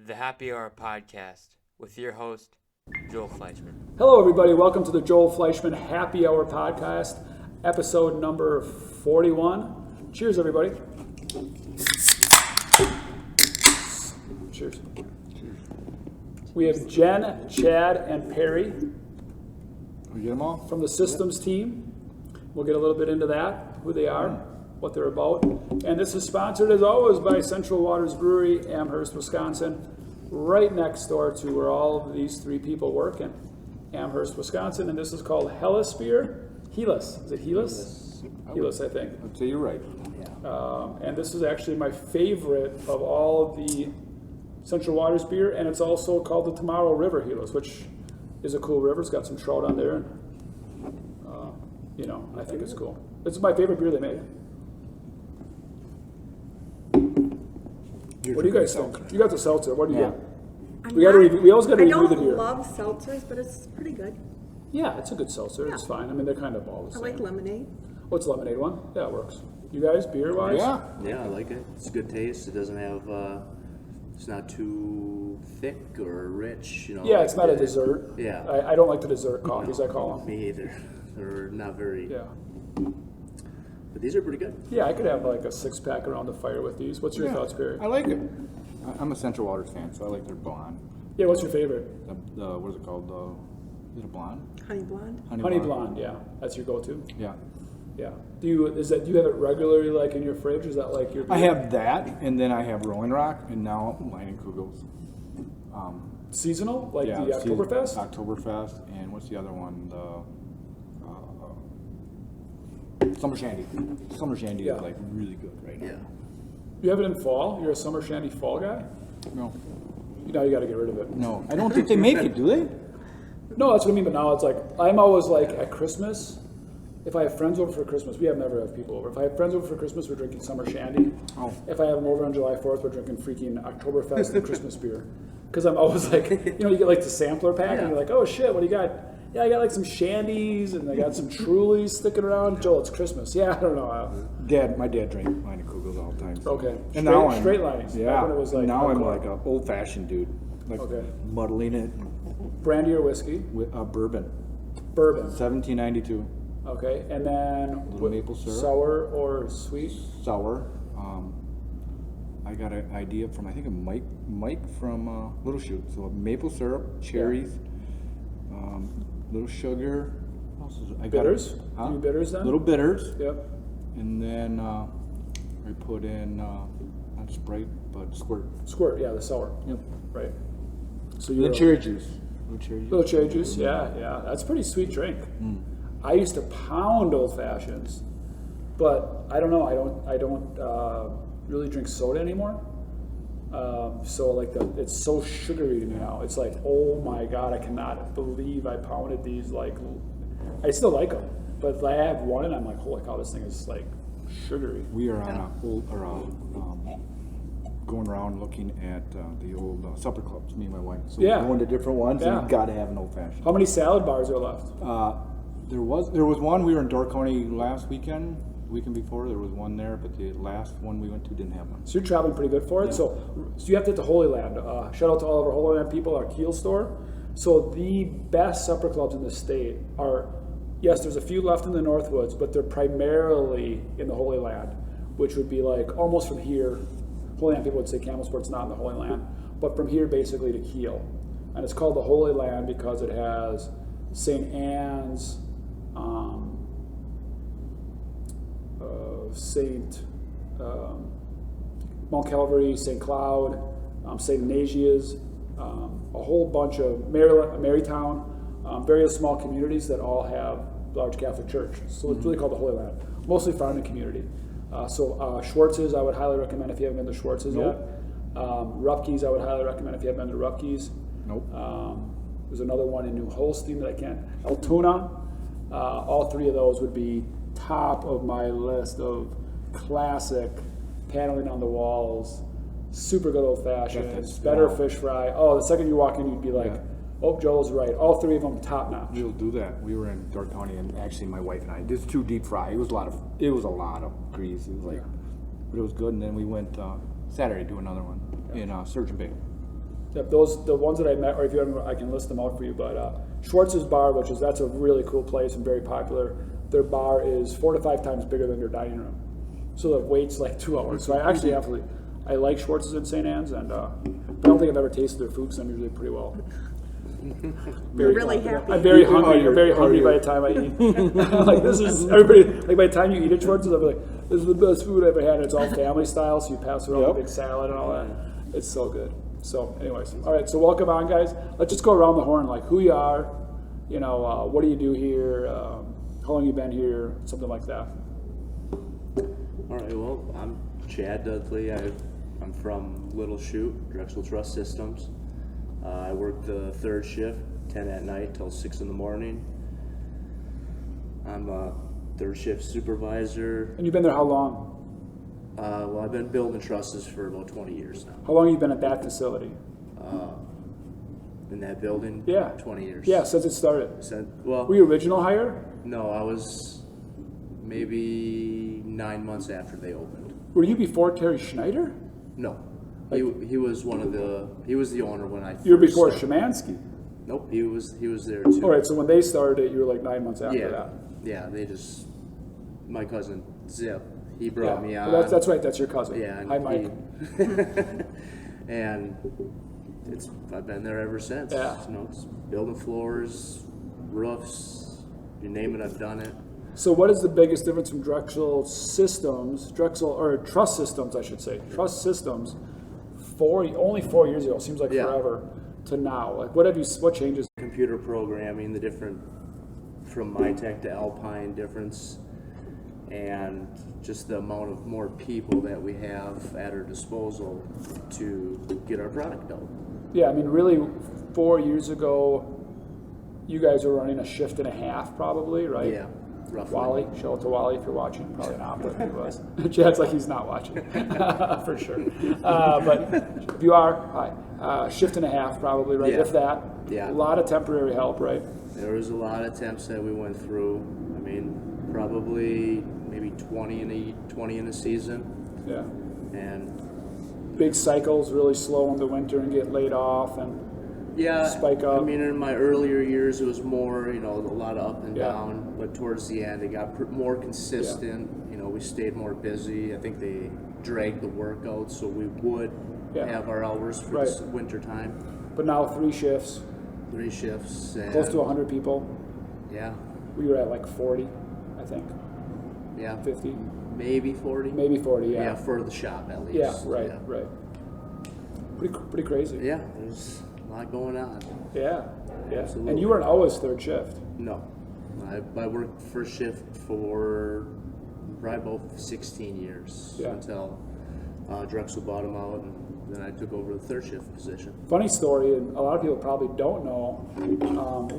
the Happy Hour podcast with your host, Joel Fleischman. Hello, everybody. Welcome to the Joel Fleischman Happy Hour podcast, episode number 41. Cheers, everybody. Cheers. We have Jen, Chad, and Perry We get them all? from the systems team. We'll get a little bit into that, who they are, what they're about. And this is sponsored, as always, by Central Waters Brewery, Amherst, Wisconsin, right next door to where all of these three people work in Amherst, Wisconsin. And this is called Hellas Beer. Hellas. Is it Hellas? Hellas, I think. I'd say you're right. And this is actually my favorite of all of the Central Waters beer, and it's also called the Tomorrow River Hellas, which is a cool river. It's got some trout on there, and I think it's cool. It's my favorite beer they made. What do you guys think? You got the seltzer. What do you got? We always got to review the beer. I don't love seltzers, but it's pretty good. Yeah, it's a good seltzer. It's fine. I mean, they're kind of all the I same. like lemonade. Oh, it's lemonade one? Yeah, it works. You guys, beer-wise? Yeah, I like it. It's a good taste. It doesn't have, it's not too thick or rich, Yeah, it's not a dessert. Yeah. I don't like the dessert coffees, I call them. Me either. They're not very, Yeah. but these are pretty good. Yeah, I could have like a six-pack around the fire with these. What's your thoughts, Perry? I like it. I'm a Central Waters fan, so I like their blonde. Yeah, what's your favorite? What is it called? Is it a blonde? Honey blonde. Honey blonde, yeah. That's your go-to? Yeah. Yeah. Do you have it regularly like in your fridge? Is that like your I have that, and then I have Rolling Rock, and now Line and Kugels. seasonal? Like the Oktoberfest? Oktoberfest, and what's the other one? Summer Shandy. Summer Shandy is like really good right now. Yeah. You have it in fall? You're a summer shandy fall guy? No. Now you got to get rid of it. No. I don't think they make it, do they? No, that's what I mean. But now it's like, I'm always like at Christmas, if I have friends over for Christmas, we never have people over. If I have friends over for Christmas, we're drinking summer shandy. Oh. If I have them over on July 4th, we're drinking freaking Oktoberfest and Christmas beer. Because I'm always like, you get like the sampler pack, and you're like, oh shit, what do you got? Yeah, I got like some shandies, and I got some Trulies sticking around. Joel, it's Christmas. Yeah, I don't know. My dad drank Line and Kugels all the time. So. Okay. And now I'm straight lines. Yeah. When it was like now I'm hardcore. like an old-fashioned dude, like muddling it Brandy or whiskey? with bourbon. Bourbon. 1792. Okay, and then Little maple syrup. Sour or sweet? Sour. I got an idea from I think Mike from Little Chute. So maple syrup, cherries, little sugar. What else is it? Bitters? Huh? Do you bitters then? Little bitters, Yep. and then we put in not Sprite but Squirt. Squirt, yeah, the sour. Yep. Right. So And you're then cherry juice. little cherry juice, yeah. That's a pretty sweet drink. I used to pound old fashions, but I don't know. I don't really drink soda anymore. So like it's so sugary to me now. It's like, oh my god, I cannot believe I pounded these. Like, I still like them, but I have one and I'm like, holy cow, this thing is like sugary. We are going around looking at the old supper clubs, me and my wife. So Yeah. we're going to different ones, Yeah. and you got to have an old fashioned. How many salad bars are left? There was one. We were in Door County last weekend. Weekend before there was one there, but the last one we went to didn't have one. So you're traveling pretty good for it. So you have to hit the Holy Land. Shout out to all of our Holy Land people, our Kiel store. So the best supper clubs in the state are, yes, there's a few left in the Northwoods, but they're primarily in the Holy Land, which would be like almost from here. Holy Land people would say Camelsport's not in the Holy Land, but from here basically to Kiel. And it's called the Holy Land because it has St. Anne's, Mount Calvary, St. Cloud, St. Ignatius, a whole bunch of Marytown, various small communities that all have large Catholic church. So it's really called the Holy Land, mostly farming community. Schwartz's I would highly recommend if you haven't been to Schwartz's yet. Rupke's I would highly recommend if you haven't been to Rupke's. Nope. There's another one in New Holstein that I can't. Altoona. All three of those would be top of my list of classic paneling on the walls, super good old fashions, better fish fry. Oh, the second you walk in, you'd be like, oh, Joel's right. All three of them top notch. We'll do that. We were in Door County, and actually, my wife and I did 2 deep fry. It was a lot of grease. It was but it was good. And then we went Saturday to do another one in Surgeon Bay. Yep, the ones that I met, or if you haven't, I can list them out for you. But Schwartz's bar, that's a really cool place and very popular. Their bar is 4 to 5 times bigger than their dining room, so the wait's like 2 hours. So I actually I like Schwartz's in St. Anne's, and I don't think I've ever tasted their food because I'm usually pretty well. You're really happy. I'm very hungry. I'm very hungry by the time I eat. Like this is everybody. Like by the time you eat at Schwartz's, I'll be like, "This is the best food I've ever had." And it's all family style, so you pass around a big salad and all that. It's so good. So, anyways, all right. So welcome on, guys. Let's just go around the horn, like who you are, what do you do here, how long you been here, something like that. All right, well, I'm Chad Dudley. I'm from Little Chute, Drexel Trust Systems. I work the third shift, 10 at night till 6 in the morning. I'm a third shift supervisor. And you've been there how long? Well, I've been building trusses for about 20 years now. How long have you been at that facility? In that building? Yeah. 20 years. Yeah, since it started. Well, Were you original hire? no, I was maybe 9 months after they opened. Were you before Terry Schneider? No. He was he was the owner when I first You were before started. Shemansky. Nope, he was there too. All right, so when they started it, you were like 9 months after that. Yeah, my cousin Zip, he brought me on. Well, that's right, that's your cousin. Yeah, and Hi, Mike. and I've been there ever since. Yeah. It's building floors, roofs, you name it, I've done it. So what is the biggest difference from Trust Systems, I should say, Trust Systems, only 4 years ago, seems like forever, to now? Like what changes? Computer programming, the different, from MyTech to Alpine difference, and just the amount of more people that we have at our disposal to get our product out. Yeah, I mean, really, 4 years ago, you guys were running a shift and a half probably, right? Yeah, roughly. Wally, shout out to Wally if you're watching. Probably not, but he was. Chad's like he's not watching, for sure. But if you are, hi. Shift and a half probably, right? Yeah. If that. Yeah. A lot of temporary help, right? There was a lot of temps that we went through. I mean, probably maybe 20 in a season. Yeah. And Big cycles, really slow in the winter and get laid off and yeah, spike up. I mean, in my earlier years, it was more, a lot of up and Yeah. down. But towards the end, it got more consistent. We stayed more busy. I think they dragged the work out so we would have our hours for this winter time. But now 3 shifts, 3 shifts. And close to 100 people. Yeah, We were at like 40, I think. yeah. 50, Maybe 40. maybe 40. Yeah, for the shop at least. Yeah, right. Pretty crazy. Yeah, there's a lot going on. Yeah. Absolutely. And you weren't always third shift. No, I worked first shift for probably about 16 years until Drexel bought them out, and then I took over the third shift position. Funny story, and a lot of people probably don't know.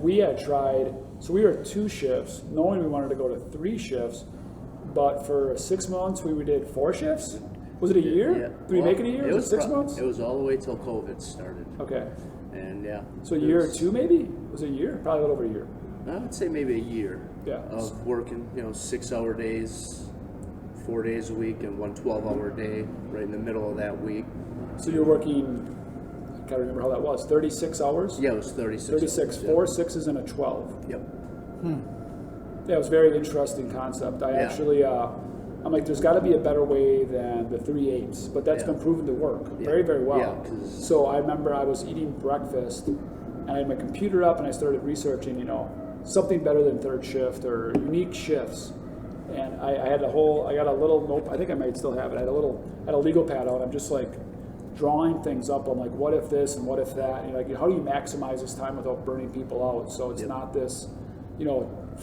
We had tried, so we were at 2 shifts, knowing we wanted to go to 3 shifts, but for 6 months we did 4 shifts. Was it a year? Yeah. Did we make it a year? Was it 6 months? It was all the way till COVID started. Okay. And yeah. So a year or 2 maybe? Was it a year? Probably a little over a year. I would say maybe a year. Yeah. Of working, 6-hour days, 4 days a week, and 1 12-hour day right in the middle of that week. So you're working, I can't remember how that was, 36 hours? Yeah, it was 36. 36, hours, 4 6s and a 12. Yep. Yeah, it was a very interesting concept. I actually, I'm like, there's got to be a better way than the 3 8s, but that's been proven to work very, very well. Yeah, 'cause- So I remember I was eating breakfast, and I had my computer up, and I started researching, something better than third shift or unique shifts. And I got a little note, I think I might still have it. I had a legal pad out. I'm just like drawing things up. I'm like, what if this and what if that? And like, how do you maximize this time without burning people out? So it's not this,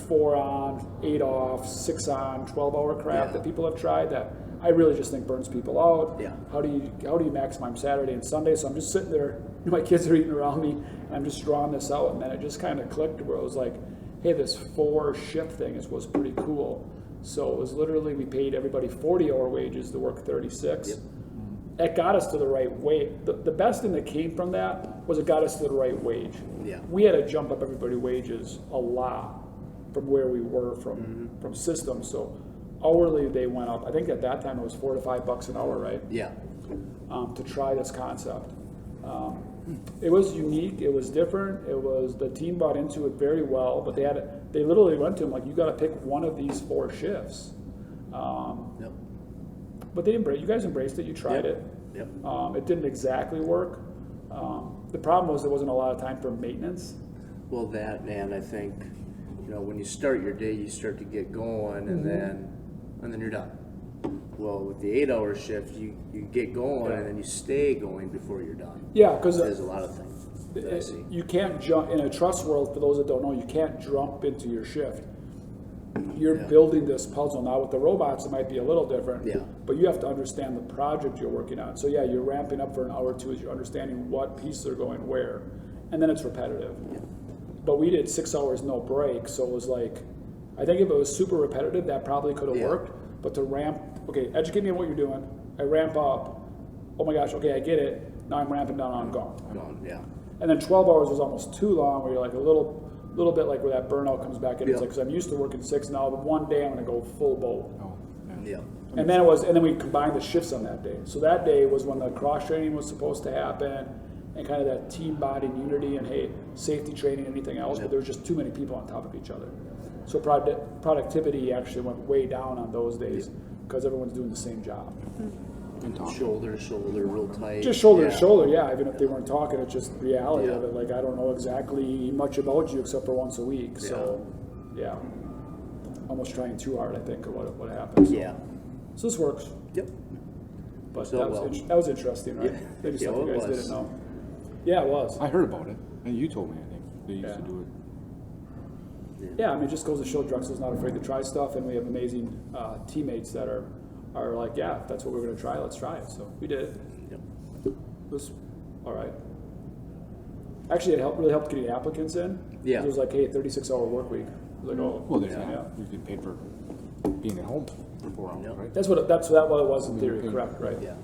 4 on, 8 off, 6 on, 12-hour crap that people have tried that I really just think burns people out. Yeah. How do you maximize Saturday and Sunday? So I'm just sitting there, my kids are eating around me, and I'm just drawing this out, and then it just kind of clicked where it was like, hey, this 4 shift thing was pretty cool. So it was literally, we paid everybody 40-hour wages to work 36. Yep. That got us to the right wage. The best thing that came from that was it got us to the right wage. Yeah. We had to jump up everybody's wages a lot from where we were from systems. So hourly they went up. I think at that time it was $4 to $5 an hour, right? Yeah. To try this concept. It was unique. It was different. It was, the team bought into it very well, but they literally went to him like, you got to pick one of these 4 shifts. Yep. But you guys embraced it. You tried it. Yep. It didn't exactly work. The problem was there wasn't a lot of time for maintenance. Well, that, and I think, when you start your day, you start to get going, and then you're done. Well, with the 8-hour shift, you get going, and then you stay going before you're done. Yeah, because There's a lot of things that I see. you can't jump in a trust world. For those that don't know, you can't jump into your shift. You're building this puzzle. Now with the robots, it might be a little different. Yeah. But you have to understand the project you're working on. So yeah, you're ramping up for an hour or two as you're understanding what pieces are going where, and then it's repetitive. Yeah. But we did 6 hours no break, so it was like, I think if it was super repetitive, that probably could have worked. But to ramp, okay, educate me on what you're doing. I ramp up. Oh my gosh, okay, I get it. Now I'm ramping down. I'm gone. Gone, yeah. And then 12 hours was almost too long, where you're like a little bit like where that burnout comes back in. It's like, because I'm used to working 6 now, but one day I'm going to go full boat. Oh, Yeah. And then and then we combined the shifts on that day. So that day was when the cross training was supposed to happen, and kind of that team bonding unity and hey, safety training, anything else. But there was just too many people on top of each other. So productivity actually went way down on those days because everyone's doing the same job. Shoulder to shoulder, real tight. Just shoulder to shoulder, yeah. Even if they weren't talking, it's just reality of it. Like, I don't know exactly much about you except for once a week. So, yeah. Almost trying too hard, I think, of what happens. Yeah. So this works. Yep. But So that was interesting, right? Yeah. Maybe Yeah, something you it guys was. didn't know. Yeah, it was. I heard about it, and you told me, I think, they used to do it. Yeah, I mean, it just goes to show Drexel's not afraid to try stuff, and we have amazing teammates that are like, yeah, if that's what we're going to try, let's try it. So we did it. Yep. It was all right. Actually, it really helped getting applicants in. Yeah. It was like, hey, 36-hour work week. I was like, oh, Well, yeah. you get paid for being at home for 4 hours, Yep. right? That's what it was in theory, correct? Right. Yeah.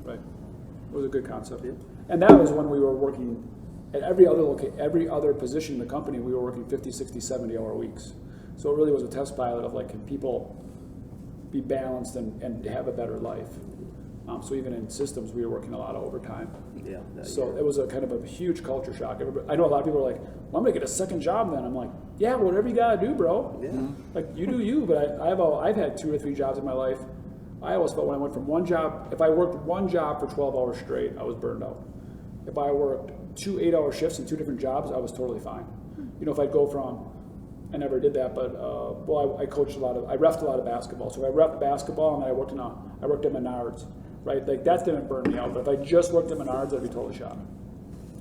Right. It was a good concept. Yeah. And that was when we were working at every other position in the company. We were working 50, 60, 70-hour weeks. So it really was a test pilot of like, can people be balanced and have a better life? So even in systems, we were working a lot of overtime. Yeah. So it was a kind of a huge culture shock. I know a lot of people are like, well, I'm gonna get a second job then. I'm like, yeah, whatever you gotta do, bro. Yeah. Like, you do you. But I've had 2 or 3 jobs in my life. I always felt when I went from one job, if I worked one job for 12 hours straight, I was burned out. If I worked 2 8-hour shifts in 2 different jobs, I was totally fine. If I'd go from, I never did that, but I coached I reffed a lot of basketball. So I reffed basketball, and then I worked at Menards, right? Like, that didn't burn me out. But if I just worked at Menards, I'd be totally shot.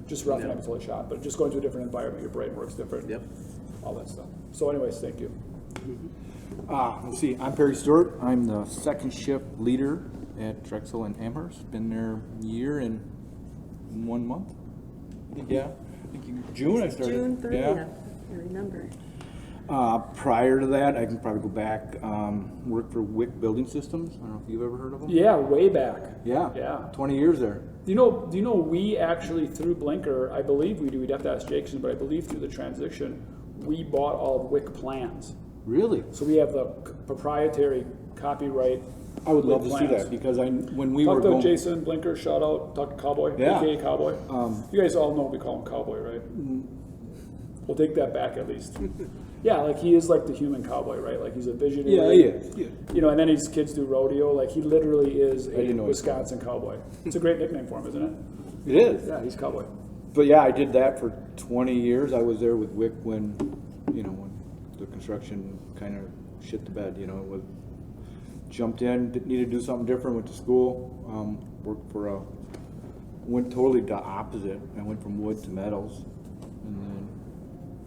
Just roughing, I'd be totally shot. But just going to a different environment, your brain works different. Yep. All that stuff. So anyways, thank you. Let's see, I'm Perry Stewart. I'm the second shift leader at Drexel and Amherst. Been there a year and 1 month. Yeah, I think June I started. June 30th, Yeah. I remember. Prior to that, I can probably go back, work for Wick Building Systems. I don't know if you've ever heard of them. Yeah, way back. Yeah. Yeah. 20 years there. Do you know we actually, through Blinker, I believe we do, we'd have to ask Jason, but I believe through the transition, we bought all of WIC plans. Really? So we have the proprietary copyright. I would love WIC to see plans. that because when we Talk were to going, Jason, Blinker, shout out, talk to Cowboy, Yeah. AKA Cowboy. You guys all know we call him Cowboy, right? We'll take that back at least. Yeah, like he is like the human cowboy, right? Like he's a visionary. yeah, he is. Yeah. And then his kids do rodeo. Like he literally is a didn't know he was Wisconsin cowboy. It's a great nickname for him, isn't it? It is. Yeah, he's cowboy. But yeah, I did that for 20 years. I was there with Wick when the construction kind of shit the bed. Jumped in, needed to do something different. Went to school, worked for went totally the opposite. I went from wood to metals, and then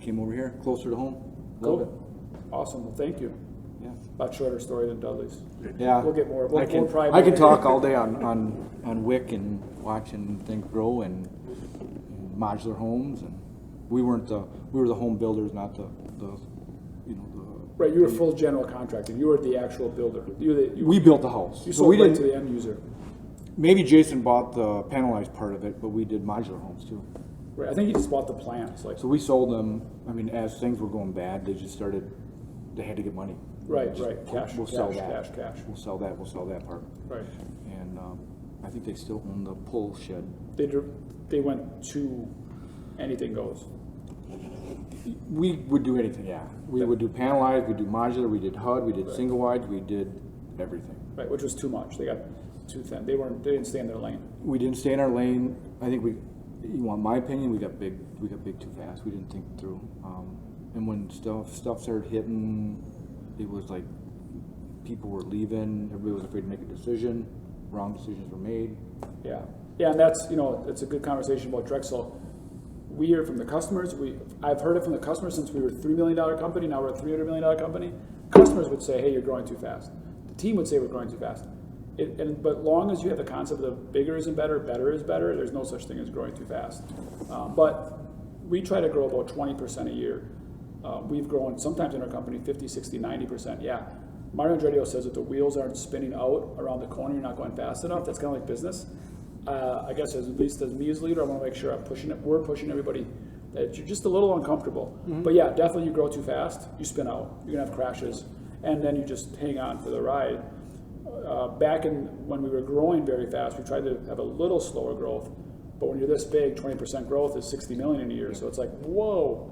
came over here, closer to home. Love Cool. Awesome. Well, thank you. it. Yeah. Lot shorter story than Dudley's. Yeah. We'll get more. We'll probably I can talk all day on Wick and watching things grow and modular homes, and we were the home builders, not the Right, you were full general contracting. You were the actual builder. we built the house. You So sold we right didn't. to the end user. Maybe Jason bought the panelized part of it, but we did modular homes too. Right, I think he just bought the plans. Like, So we sold them. I mean, as things were going bad, they just started. They had to get money. right. Just, Cash, We'll cash, sell that. cash. We'll sell that. We'll sell that part. Right. And I I think they still own the pull shed. They went to anything goes. We would do anything, yeah. We would do panelized, we do modular, we did HUD, we did single wides, we did everything. Right, which was too much. They got too thin. They didn't stay in their lane. We didn't stay in our lane. I think you want my opinion, we got big too fast. We didn't think it through. And when stuff started hitting, it was like people were leaving, everybody was afraid to make a decision, wrong decisions were made. Yeah, and that's, it's a good conversation about Drexel. We hear from the customers. I've heard it from the customers since we were a $3 million company. Now we're a $300 million company. Customers would say, "Hey, you're growing too fast." The team would say we're growing too fast. But long as you have the concept of bigger isn't better, better is better, there's no such thing as growing too fast. But we try to grow about 20% a year. We've grown sometimes in our company 50, 60, 90%. Yeah, Mario Andretti says if the wheels aren't spinning out around the corner, you're not going fast enough. That's kind of like business. I guess at least as me as leader, I want to make sure we're pushing everybody, that you're just a little uncomfortable. Mm-hmm. But yeah, definitely you grow too fast, you spin out. You're going to have crashes, and then you just hang on for the ride. Back when we were growing very fast, we tried to have a little slower growth. But when you're this big, 20% growth is $60 million in a year. So it's like, whoa.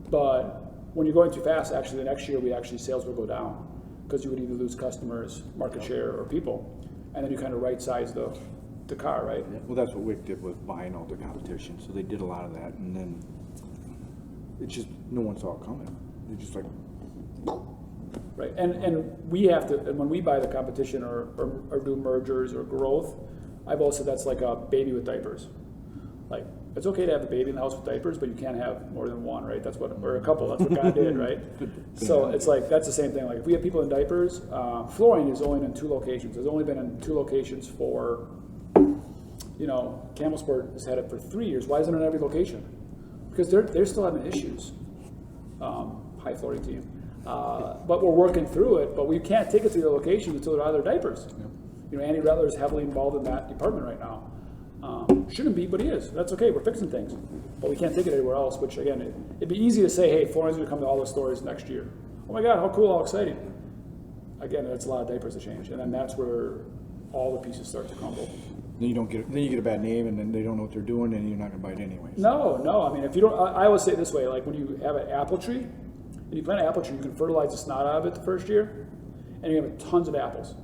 But when you're going too fast, actually the next year sales will go down because you would either lose customers, market share, or people. And then you kind of right-size the car, right? Well, that's what Wick did with buying out the competition. So they did a lot of that, and then it's just no one saw it coming. They're just like, right. And we have to. And when we buy the competition or do mergers or growth, I've always said that's like a baby with diapers. Like, it's okay to have a baby in the house with diapers, but you can't have more than one, right? Or a couple. That's what God did, right? So it's like that's the same thing. Like if we have people in diapers, flooring is only in 2 locations. It's only been in 2 locations for. Camel Sport has had it for 3 years. Why isn't it in every location? Because they're still having issues. High flooring team. But we're working through it, but we can't take it to the locations until they're out of their diapers. Yeah. Andy Rattler is heavily involved in that department right now. Shouldn't be, but he is. That's okay. We're fixing things. But we can't take it anywhere else, which, again, it'd be easy to say, hey, flooring's going to come to all the stores next year. Oh, my God, how cool, how exciting. Again, that's a lot of diapers to change. And then that's where all the pieces start to crumble. Then you get a bad name, and then they don't know what they're doing, and you're not going to buy it anyways. No. I mean, if you don't, I always say it this way: like when you have an apple tree, and you plant an apple tree, you can fertilize the snot out of it the first year, and you have tons of apples.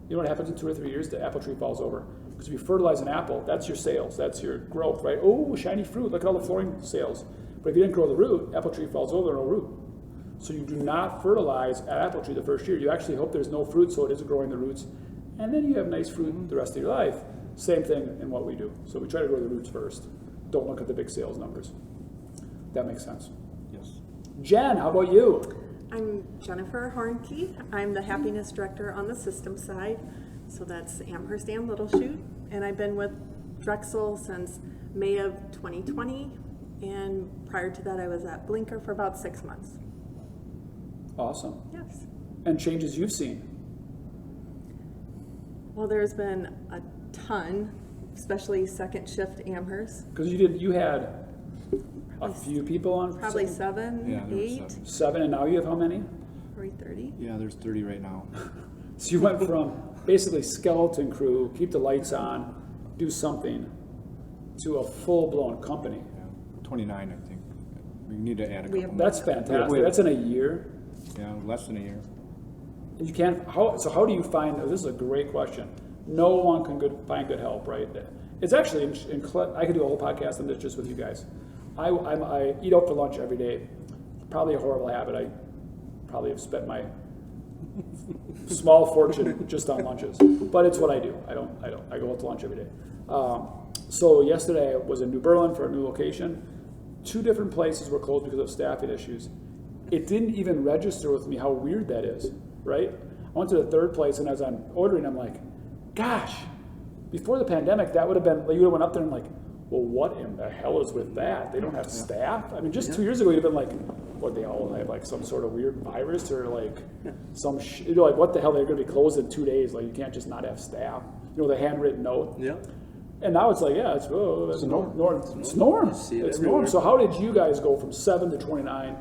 You know what happens in 2 or 3 years? The apple tree falls over. Because if you fertilize an apple, that's your sales, that's your growth, right? Oh, shiny fruit! Look at all the flooring sales. But if you didn't grow the root, apple tree falls over, no root. So you do not fertilize an apple tree the first year. You actually hope there's no fruit, so it isn't growing the roots, and then you have nice fruit the rest of your life. Same thing in what we do. So we try to grow the roots first. Don't look at the big sales numbers. That makes sense. Yes. Jen, how about you? I'm Jennifer Hoernke. I'm the happiness director on the system side. So that's Amherst and Little Chute. And I've been with Drexel since May of 2020. And prior to that, I was at Blinker for about 6 months. Awesome. Yes. And changes you've seen? Well, there's been a ton, especially second shift Amherst. Because you had a few people on? Probably 7, 8. 7, and now you have how many? Probably 30. Yeah, there's 30 right now. So you went from basically skeleton crew, keep the lights on, do something, to a full-blown company. Yeah, 29, I think. We need to add a couple more. That's fantastic. That's in a year. Yeah, less than a year. You can't. So how do you find? This is a great question. No one can find good help, right? It's actually. I could do a whole podcast on this just with you guys. I eat out for lunch every day. Probably a horrible habit. I probably have spent my small fortune just on lunches, but it's what I do. I go out to lunch every day. So yesterday I was in New Berlin for a new location. 2 different places were closed because of staffing issues. It didn't even register with me how weird that is, right? I went to the 3rd place, and as I'm ordering, I'm like, gosh, before the pandemic, that would have been, you would have went up there and like, well, what in the hell is with that? They don't have staff? I mean, just 2 years ago, you'd have been like, what, they all have like some sort of weird virus or like you're like, what the hell, they're going to be closed in 2 days. Like, you can't just not have staff. The handwritten note. Yeah. And now it's like, yeah, it's norm. It's norm. It's norm. So how did you guys go from 7 to 29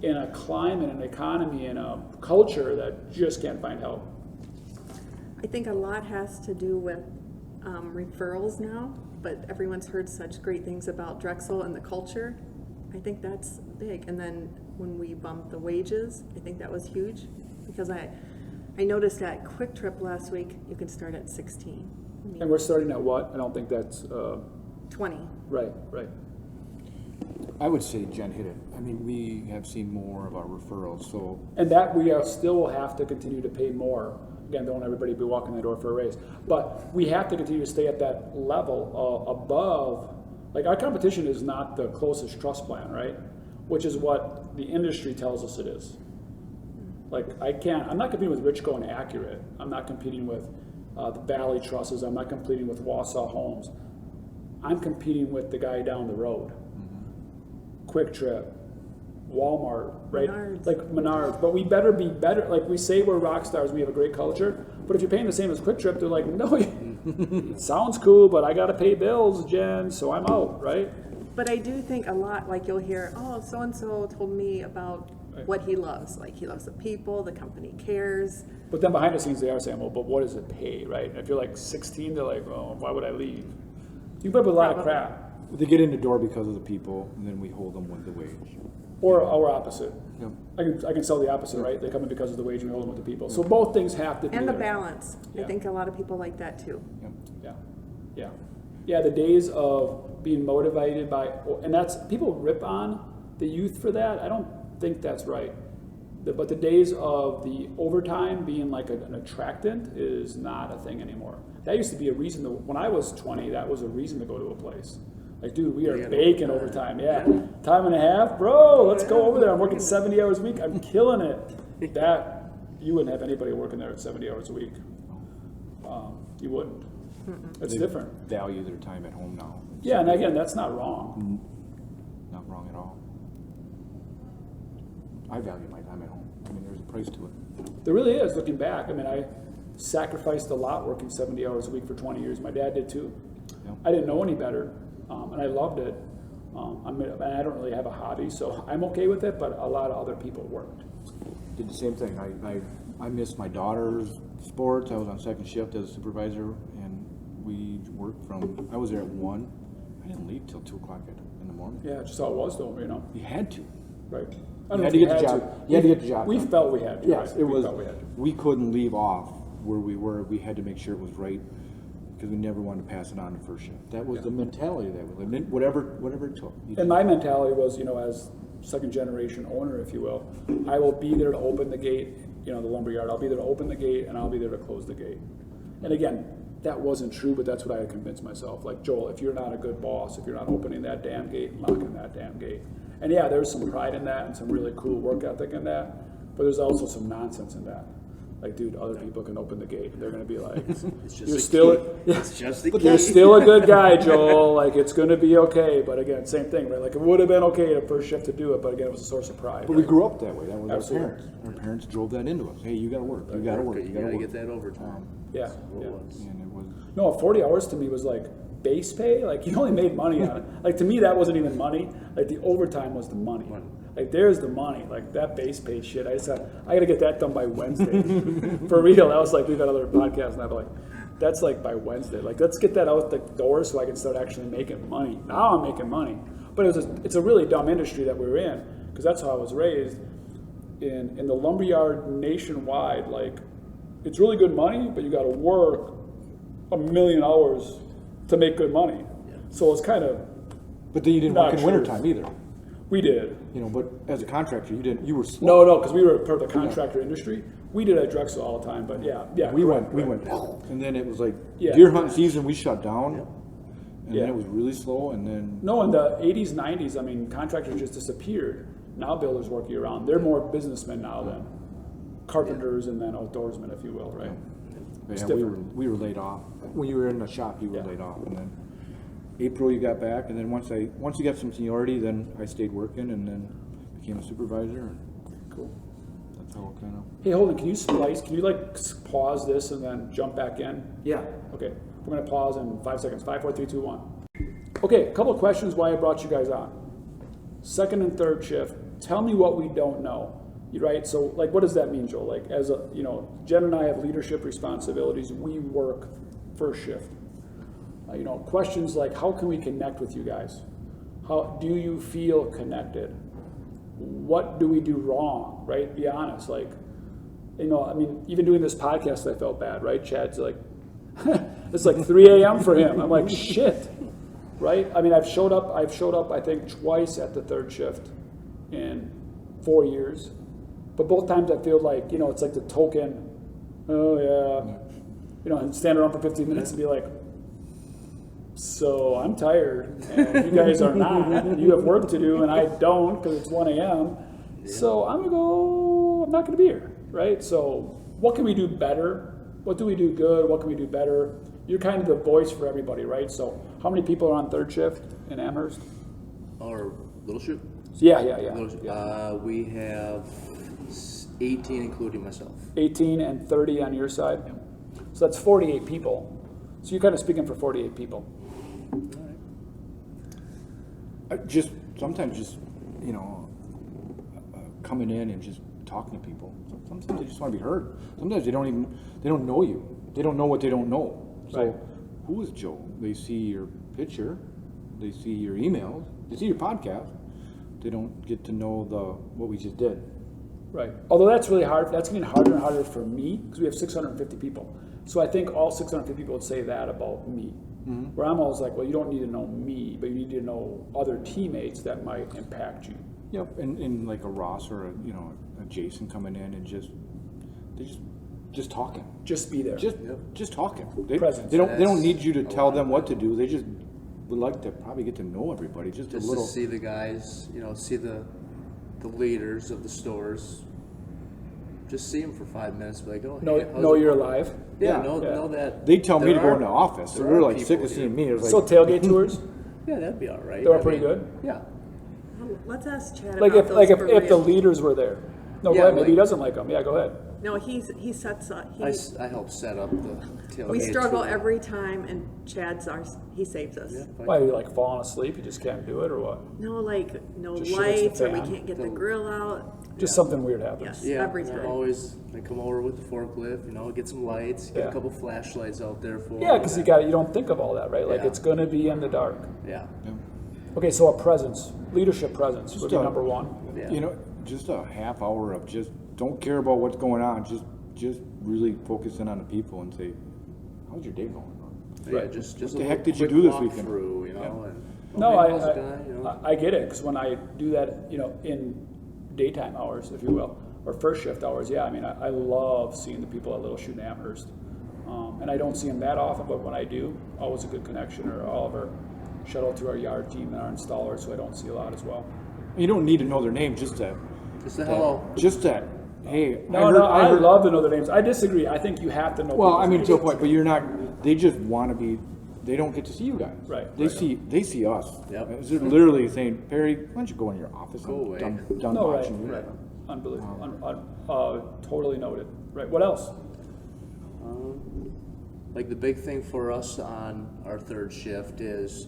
in a climate, an economy, and a culture that just can't find help? I think a lot has to do with referrals now, but everyone's heard such great things about Drexel and the culture. I think that's big. And then when we bumped the wages, I think that was huge, because I noticed at Quick Trip last week, you can start at 16. I mean, And we're starting at what? I don't think that's 20. right. I would say Jen hit it. I mean, we have seen more of our referrals, so And that we still will have to continue to pay more. Again, don't everybody be walking the door for a raise. But we have to continue to stay at that level above. Like, our competition is not the closest trust plan, right? Which is what the industry tells us it is. Like, I'm not competing with Richco and Accurate. I'm not competing with the Valley Trusses. I'm not competing with Wausau Homes. I'm competing with the guy down the road. Quick Trip, Walmart, right? Menards. Like Menards. But we better be better. Like, we say we're rock stars, we have a great culture, but if you're paying the same as Quick Trip, they're like, no, it sounds cool, but I got to pay bills, Jen, so I'm out, right? But I do think a lot, like you'll hear, oh, so-and-so told me about what he loves. Like, he loves the people, the company cares. But then behind the scenes, they are saying, well, but what does it pay, right? And if you're like 16, they're like, oh, why would I leave? You put up with a lot of crap. they get in the door because of the people, and then we hold them with the wage. Or opposite. Yep. I can sell the opposite, right? They come in because of the wage and we hold them with the people. So both things have to be And the there. balance. Yeah. I think a lot of people like that too. Yep. Yeah, the days of being motivated by, and that's, people rip on the youth for that. I don't think that's right. But the days of the overtime being like an attractant is not a thing anymore. That used to be a reason, when I was 20, that was a reason to go to a place. Like, dude, we are baking overtime. Yeah. Time and a half, bro, let's go over there. I'm working 70 hours a week. I'm killing it. That, you wouldn't have anybody working there at 70 hours a week. You wouldn't. It's They different. value their time at home now. Yeah, and again, that's not wrong. Not wrong at all. I value my time at home. I mean, there's a price to it. There really is, looking back. I mean, I sacrificed a lot working 70 hours a week for 20 years. My dad did too. Yep. I didn't know any better, and I loved it. And I don't really have a hobby, so I'm okay with it, but a lot of other people weren't. Did the same thing. I missed my daughter's sports. I was on second shift as a supervisor, and we worked from, I was there at 1. I didn't leave till 2 o'clock in the morning. Yeah, just how it was though, you know. You had to. Right. You I don't know had if to we get the job. You had to get the job We done. felt we had to. Yes, right? it We was. felt we had to. We couldn't leave off where we were. We had to make sure it was right because we never wanted to pass it on to first shift. That was the mentality that we lived in. Whatever it took. You And did. my mentality was, you know, as second generation owner, if you will, I will be there to open the gate, you know, the lumberyard. I'll be there to open the gate and I'll be there to close the gate. And again, that wasn't true, but that's what I had convinced myself. Like, Joel, if you're not a good boss, if you're not opening that damn gate and locking that damn gate. And yeah, there's some pride in that and some really cool work ethic in that, but there's also some nonsense in that. Like, dude, other people can open the gate and they're gonna be like, It's just you're a still, key. It's just the key. you're still a good guy, Joel. Like, it's gonna be okay. But again, same thing, right? Like, it would have been okay at first shift to do it, but again, it was a source of pride. But we right? grew up that way. That was Absolutely. our parents. Our parents drove that into us. Hey, you got to work. You got to work. You gotta work. get that overtime. Yeah, That's what yeah. it was. And it was. No, 40 hours to me was like base pay. Like, you only made money on it. Like, to me, that wasn't even money. Like, the overtime was the money. Like, there's the money. Like, that base pay shit. I said, I got to get that done by Wednesday. For real. I was like, we've had other podcasts, and I'm like, that's like by Wednesday. Like, let's get that out the door so I can start actually making money. Now I'm making money. But it's a really dumb industry that we're in, because that's how I was raised. In the lumberyard nationwide, like, it's really good money, but you got to work 1,000,000 hours to make good money. So it's kind of, But then you didn't Not work in true. wintertime either. we did. You know, but as a contractor, you didn't. You were slow. No, because we were part of the contractor industry. We did at Drexel all the time, but yeah. We correct, went, correct. and then it was like Yeah. deer hunting season. We shut down, and Yeah. then it was really slow. And then No, in the 80s, 90s, I mean, contractors just disappeared. Now builders work year round. They're more businessmen now than carpenters and then outdoorsmen, if you will, right? It's yeah, different. we were laid off. When you were in the shop, you were Yeah. laid off, and then April you got back, and then once you got some seniority, then I stayed working, and then became a supervisor. And Cool. that's how it kind of. Hey, hold on. Can you splice? Can you like pause this and then jump back in? Yeah. Okay. We're gonna pause in 5 seconds. 5, 4, 3, 2, 1. Okay. A couple of questions why I brought you guys on. Second and third shift. Tell me what we don't know. Right? So, like, what does that mean, Joel? Like, as a, you know, Jen and I have leadership responsibilities. We work first shift. questions like, how can we connect with you guys? How do you feel connected? What do we do wrong, right? Be honest. Like, even doing this podcast, I felt bad, right? Chad's like, it's like 3 a.m. for him. I'm like, shit, right? I mean, I've showed up, I think, twice at the third shift in 4 years. But both times I feel like, it's like the token, oh yeah, and stand around for 15 minutes and be like, so I'm tired, and you guys are not. You have work to do, and I don't because it's 1 a.m. So I'm not going to be here, right? So what can we do better? What do we do good? What can we do better? You're kind of the voice for everybody, right? So how many people are on third shift in Amherst? Or Little Chute? Yeah. We have 18, including myself. 18 and 30 on your side? Yep. So that's 48 people. So you're kind of speaking for 48 people. Sometimes coming in and just talking to people. Sometimes they just want to be heard. Sometimes they don't know you. They don't know what they don't know. So Right. Who is Joe? They see your picture, they see your emails, they see your podcast. They don't get to know what we just did. Right. Although that's really hard. That's getting harder and harder for me because we have 650 people. So I think all 650 people would say that about me. Mm-hmm. Where I'm always like, well, you don't need to know me, but you need to know other teammates that might impact you. Yep. And like a Ross or a Jason coming in and just talking. Just be there. Just talking. Presence. They don't need you to tell them what to do. They just would like to probably get to know everybody. Just a little. To see the guys, see the leaders of the stores. Just see them for 5 minutes. Be like, oh, hey, know you're alive. Know that. They tell me to go are- in the office. So there we're are like sick people of seeing here. me. It was So like, tailgate tours, Yeah, that'd be all right. they were I pretty mean, good. Yeah. Let's ask Chad Like about if those like for if the real. leaders were there. No, Yeah, go ahead. Maybe he like- doesn't like them. Yeah, go ahead. No, he sets up. I help set up the tailgate. We struggle tour. every time, and Chad's he saves us. Yeah, fine. Why, are you like falling asleep? You just can't do it, or what? No, like no Just shit hits the lights, or we fan. can't get the grill out. Just something weird happens. Yes, Yeah, every time. always. I come over with the forklift, get some lights, get Yeah. a couple flashlights out there for. Yeah, because you don't think of all that, right? Like Yeah. it's gonna be in the dark. Yeah. Okay, so a presence, leadership presence would be a- number one. Yeah. Just a half hour of just don't care about what's going on. Just really focus in on the people and say, how's your day going? Yeah, Right. just What a the heck little did you quick do this walk weekend? through, and No, hey, how's it going, I get it, because when I do that, in daytime hours, if you will, or first shift hours, yeah, I mean, I love seeing the people at Little Chute and Amherst. And I don't see them that often, but when I do, always a good connection, or Oliver, shout out to our yard team and our installers, who I don't see a lot as well. You don't need to know their name, just that. Just a hello. Just that. Hey, I love to know their names. I disagree. I think you have to know. Well, I people's mean, names. to a point, but you're not. They just want to be. They don't get to see you guys. Right, They right. see see us. Yep. They're literally saying, Perry, why don't you go in your office? Go away. Done No, right, watching you. right. Unbelievable. Totally noted. Right. What else? Like the big thing for us on our third shift is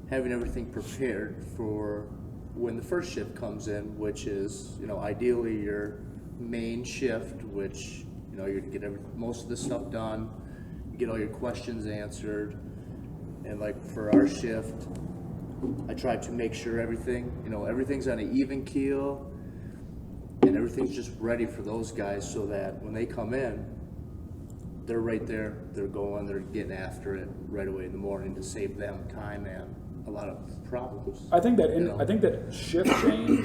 having everything prepared for when the first shift comes in, which is, ideally your main shift, which, you get most of the stuff done, you get all your questions answered, and like for our shift, I try to make sure everything's on an even keel, and everything's just ready for those guys so that when they come in, they're right there, they're getting after it right away in the morning to save them time and a lot of problems. I think that shift change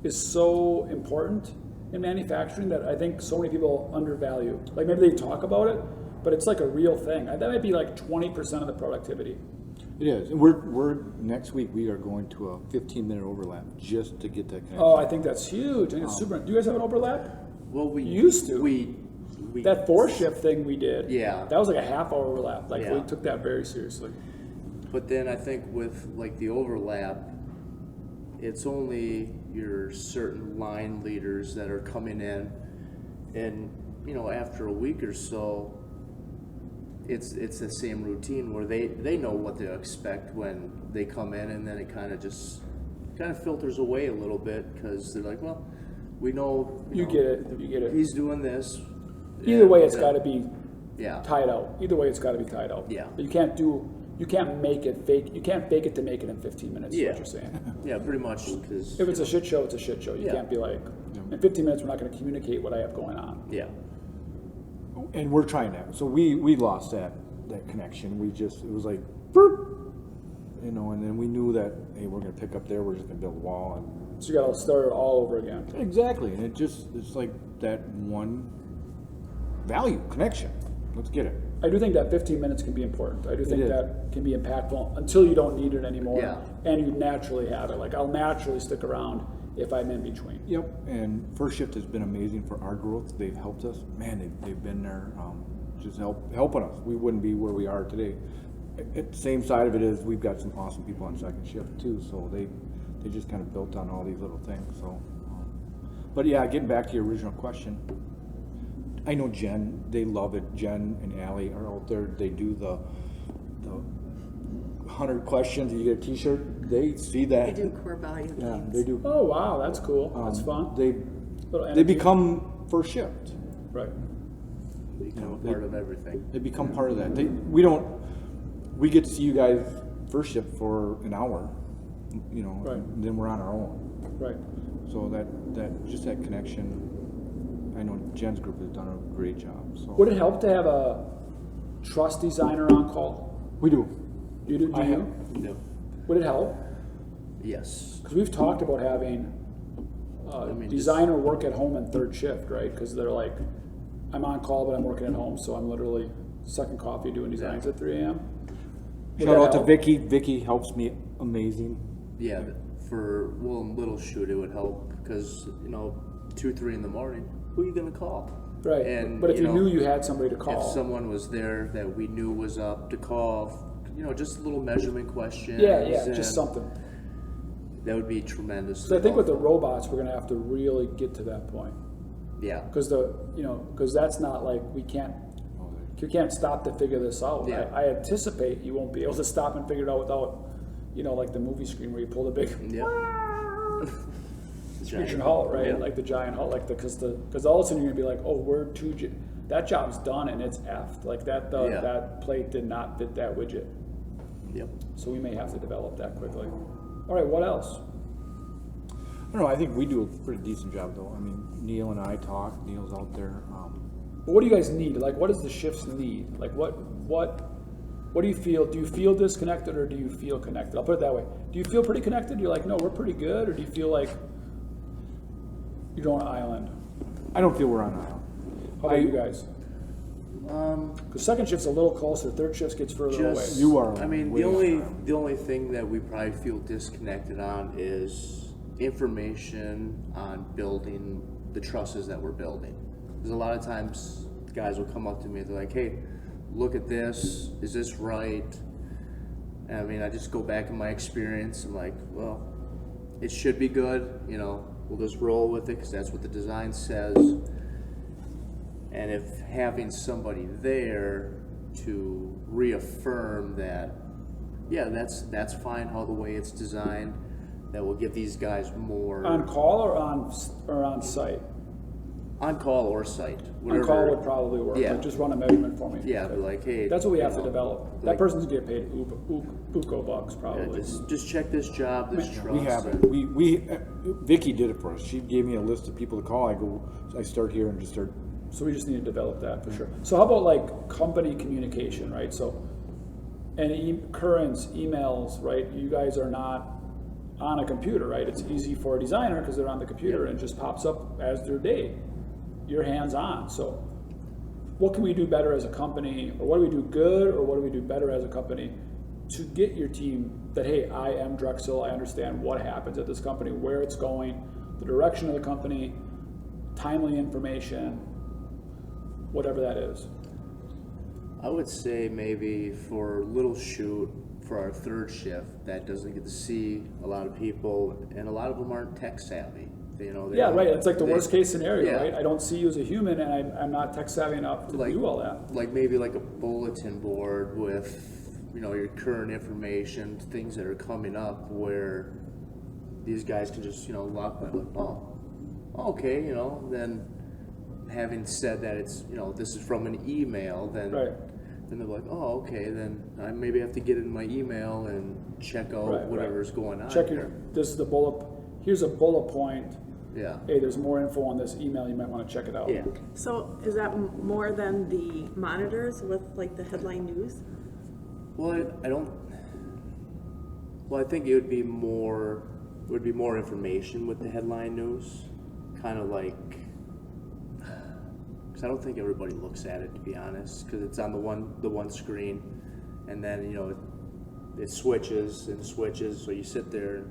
is so important in manufacturing that I think so many people undervalue. Like maybe they talk about it, but it's like a real thing. That might be like 20% of the productivity. It is. And we're next week we are going to a 15-minute overlap just to get that connection. Oh, I think that's huge. I think it's super. Do you guys have an overlap? Well, we Used to. We That 4-shift thing we did. Yeah. That was like a half-hour overlap. Like Yeah. we took that very seriously. But then I think with like the overlap, it's only your certain line leaders that are coming in, and after a week or so, it's the same routine where they know what to expect when they come in, and then it kind of filters away a little bit because they're like, well, we know You get it. he's doing this. Either way, it's and, got to be yeah. tied out. Either way, it's got to be tied out. Yeah. You can't do you can't make it fake. You can't fake it to make it in 15 minutes. Is Yeah. what you're saying. Yeah, pretty much. Cause, If it's a shit show, it's a shit show. You Yeah. can't be like, in 15 minutes, we're not going to communicate what I have going on. yeah. And we're trying that. So we lost that connection. It was like, burp, you know, and then we knew that, hey, we're going to pick up there. We're just going to build a wall. And So you got to start it all over again. exactly. And it's like that one value, connection. Let's get it. I do think that 15 minutes can be important. I do think is. that can be impactful until you don't need it anymore. Yeah. And you naturally have it. Like, I'll naturally stick around if I'm in between. Yep. And First Shift has been amazing for our growth. They've helped us. Man, they've been there just helping us. We wouldn't be where we are today. The same side of it is we've got some awesome people on second shift too. So they just kind of built on all these little things. So, but yeah, getting back to your original question, I know Jen, they love it. Jen and Allie are out there. They do the 100 questions and you get a t-shirt. They see that. We do core value Yeah, things. they do. Oh, wow. That's cool. That's fun. They Little energy. become First Shift. Right. Become a they- part of everything. They become part of that. We get to see you guys First Shift for an hour, you know, Right. and then we're on our own. Right. So that connection, I know Jen's group has done a great job. So Would it help to have a truss designer on call? we do. You do? Do I you? have. No. Would it help? Yes. Because we've talked about having a mean, designer work at home in third shift, right? Because they're like, I'm on call, but I'm working at home, so I'm literally sucking coffee doing designs at 3 a.m. Would Shout that out to help? Vicky. Vicky helps me amazing. Yeah, Little Chute, it would help because, 2, 3 in the morning, who are you going to call? Right. And, but if you know, knew you had somebody to If call. someone was there that we knew was up to call, just little measurement questions. Yeah, and just something. That would be tremendous. So I think with the robots, we're going to have to really get to that point. Yeah. Because that's not like you can't stop to figure this out. Yeah. I anticipate you won't be able to stop and figure it out without, like the movie screen where you pull the big Yep. screeching halt, right? Yeah. Like the giant halt, because all of a sudden you're gonna be like, oh, that job's done and it's effed. Like that Yeah. that plate did not fit that widget. Yep. So we may have to develop that quickly. All right, what else? I don't know. I think we do a pretty decent job though. I mean, Neil and I talk. Neil's out there. What do you guys need? Like, what does the shifts need? Like, what do you feel? Do you feel disconnected or do you feel connected? I'll put it that way. Do you feel pretty connected? You're like, no, we're pretty good, or do you feel like you're on an island? I don't feel we're on an island. How about you guys? Because second shift's a little closer, third shift gets further away. You are. I mean, way the only thing that we probably feel disconnected on is information on building the trusses that we're building. Because a lot of times guys will come up to me, they're like, hey, look at this, is this right? And I mean, I just go back in my experience, I'm like, well, it should be good, we'll just roll with it because that's what the design says. And if having somebody there to reaffirm that, yeah, that's fine how the way it's designed, that will give these guys more On call or on site? on call or site. On call would probably work. Yeah. Like, just run a measurement for me. Yeah, but like, hey, That's what we have to develop. That like- person's gonna get paid buco bucks yeah, probably. just check this job, this trust. We have it. Vicky did it for us. She gave me a list of people to call. I start here and just start. So we just need to develop that for sure. So how about like company communication, right? So any currents, emails, right? You guys are not on a computer, right? It's easy for a designer because they're on the computer and it just pops up as their day. You're hands on. So what can we do better as a company, or what do we do good, or what do we do better as a company to get your team that, hey, I am Drexel, I understand what happens at this company, where it's going, the direction of the company, timely information, whatever that is. I would say maybe for Little Chute, for our third shift, that doesn't get to see a lot of people, and a lot of them aren't tech savvy. They Yeah, right. It's like the worst case scenario, yeah. right? I don't see you as a human, and I'm not tech savvy enough to do all that. Like maybe like a bulletin board with, your current information, things that are coming up, where these guys can just, lock by, like, oh, okay, then having said that it's, this is from an email, then Right. And they're like, oh, okay, then I maybe have to get in my email and check out whatever's going on. Check here. this is the bullet. Here's a bullet point. Yeah. Hey, there's more info on this email. You might want to check it out. Yeah. So is that more than the monitors with like the headline news? Well, I don't. Well, I think it would be more information with the headline news, kind of like. Because I don't think everybody looks at it, to be honest, because it's on the one screen, and then it switches and switches. So you sit there,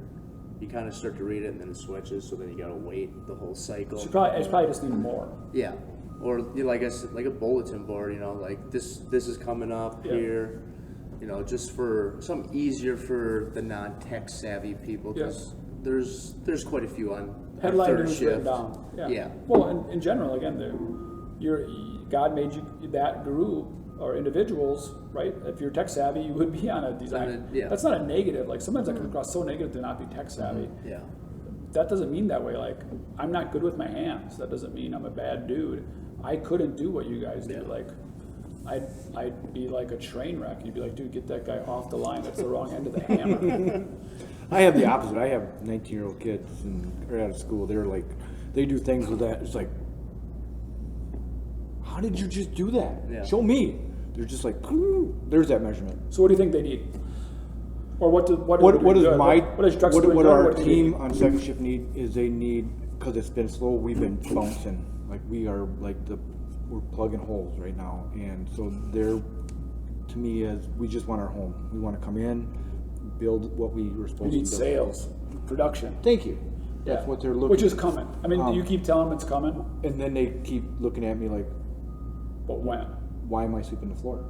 you kind of start to read it, and then it switches. So then you gotta wait the whole cycle. So it's probably just need more. Yeah, or like I said, like a bulletin board. Like this is coming up here. Just for something easier for the non-tech savvy people, because there's quite a few on Headline third news shift. written down. Yeah. Well, in general, again, God made you that group or individuals, right? If you're tech savvy, you would be on a design. That's not a negative. Like sometimes I come across so negative to not be tech savvy. Yeah. That doesn't mean that way. Like I'm not good with my hands. That doesn't mean I'm a bad dude. I couldn't do what you guys do. Like I'd be like a train wreck. You'd be like, dude, get that guy off the line. That's the wrong end of the hammer. I have the opposite. I have 19-year-old kids right out of school. They're like, they do things with that. It's like, how did you just do that? Yeah. Show me. They're just like, there's that measurement. So what do you think they need? Or what what our team on second shift need is they need, because it's been slow, we've been bouncing. Like we are we're plugging holes right now. And so to me, we just want our home. We want to come in, build what we were supposed to You need build. sales, production. Thank you. That's what they're looking. Which is coming. I mean, you keep telling them it's coming, And then they keep looking at me like, but when? why am I sweeping the floor?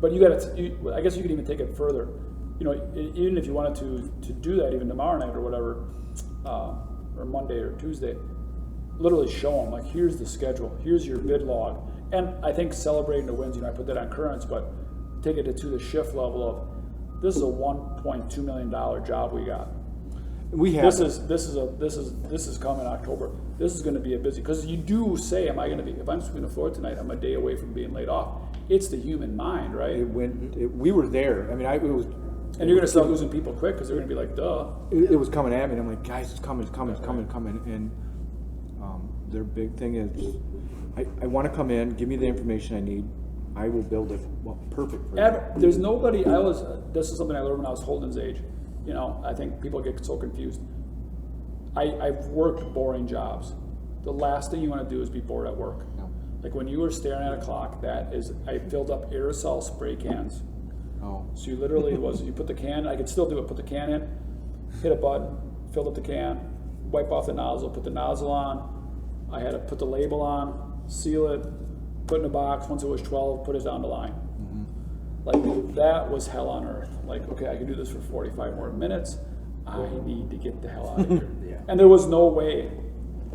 But I guess you could even take it further. Even if you wanted to do that even tomorrow night or whatever, or Monday or Tuesday, literally show them, like, here's the schedule, here's your bid log. And I think celebrating the wins, I put that on currents, but take it to the shift level of, this is a $1.2 million job we got. We have This is coming October. This is going to be a busy, because you do say, am I going to be, if I'm sweeping the floor tonight, I'm a day away from being laid off. It's the human mind, right? we were there. I mean, it was. And you're going to start losing people quick because they're going to be like, duh. It was coming at me, and I'm like, guys, it's coming. And their big thing is, I want to come in, give me the information I need. I will build it perfect for you. There's nobody, this is something I learned when I was Holden's age. I think people get so confused. I've worked boring jobs. The last thing you want to do is be bored at work. No. Like when you were staring at a clock, I filled up aerosol spray cans. Oh. So you literally you put the can, I could still do it, put the can in, hit a button, filled up the can, wipe off the nozzle, put the nozzle on. I had to put the label on, seal it, put it in a box. Once it was 12, put it down the line. Like that was hell on earth. Like, okay, I can do this for 45 more minutes. I need to get the hell out of here. Yeah. And there was no way.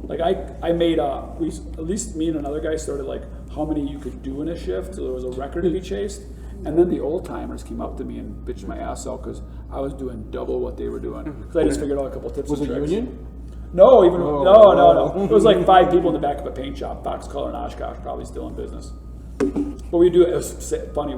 Like I made at least me and another guy started like how many you could do in a shift. So there was a record to be chased. And then the old timers came up to me and bitched my ass out because I was doing double what they were doing. Because I just figured out a couple tips and tricks. Was it union? No, no. It was like 5 people in the back of a paint shop, Box Color and Oshkosh, probably still in business. But it was funny,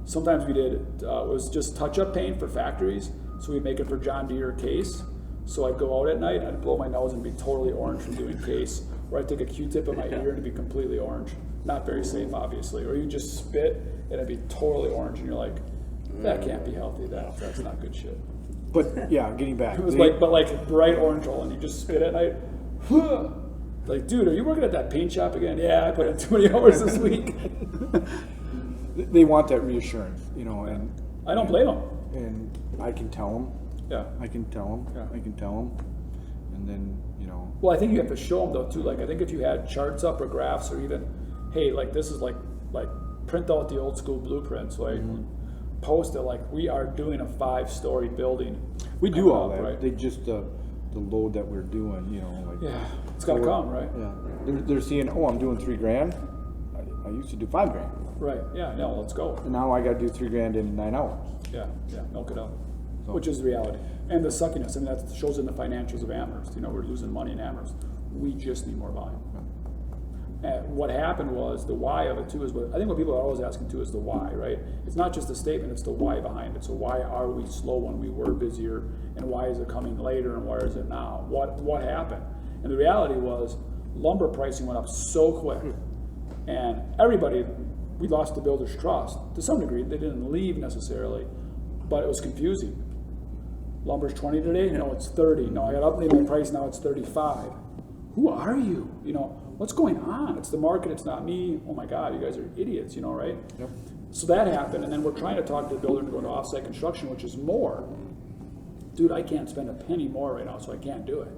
sometimes we did, it was just touch-up paint for factories, so we'd make it for John Deere case. So I'd go out at night, I'd blow my nose and be totally orange from doing case, or I'd take a Q-tip in my ear and it'd be completely orange. Not very safe, obviously. Or you just spit and it'd be totally orange, and you're like, that can't be healthy, that's not good shit. But yeah, getting back. It was like bright orange hole, and you just spit at night. Like, dude, are you working at that paint shop again? Yeah, I put in too many hours this week. They want that reassurance, and I don't blame them. And I can tell them. Yeah. I can tell them. Yeah. I can tell them, and then Well, I think you have to show them though too. Like, I think if you had charts up or graphs, or even, hey, like this is like print out the old school blueprints, like post it. Like we are doing a 5-story building. we do all that. Right? They just the load that we're doing, Yeah, it's got to come, right? Yeah, they're seeing. Oh, I'm doing $3,000. I used to do $5,000. Right. Yeah. No, let's go. And now I got to do $3,000 in 9 hours. Yeah. Milk it out. So- Which is the reality. And the suckiness. I mean, that shows in the financials of Amherst. We're losing money in Amherst. We just need more volume. And what happened was the why of it too is what I think what people are always asking too is the why, right? It's not just the statement, it's the why behind it. So why are we slow when we were busier, and why is it coming later, and where is it now? What happened? And the reality was lumber pricing went up so quick, and we lost the builder's trust to some degree. They didn't leave necessarily, but it was confusing. Lumber's 20 today, no, it's 30. No, I got updated my price, now it's 35. Who are you? You know, what's going on? It's the market, it's not me. Oh my God, you guys are idiots, you know, right? Yep. So that happened, and then we're trying to talk to the builder to go to offsite construction, which is more. Dude, I can't spend a penny more right now, so I can't do it.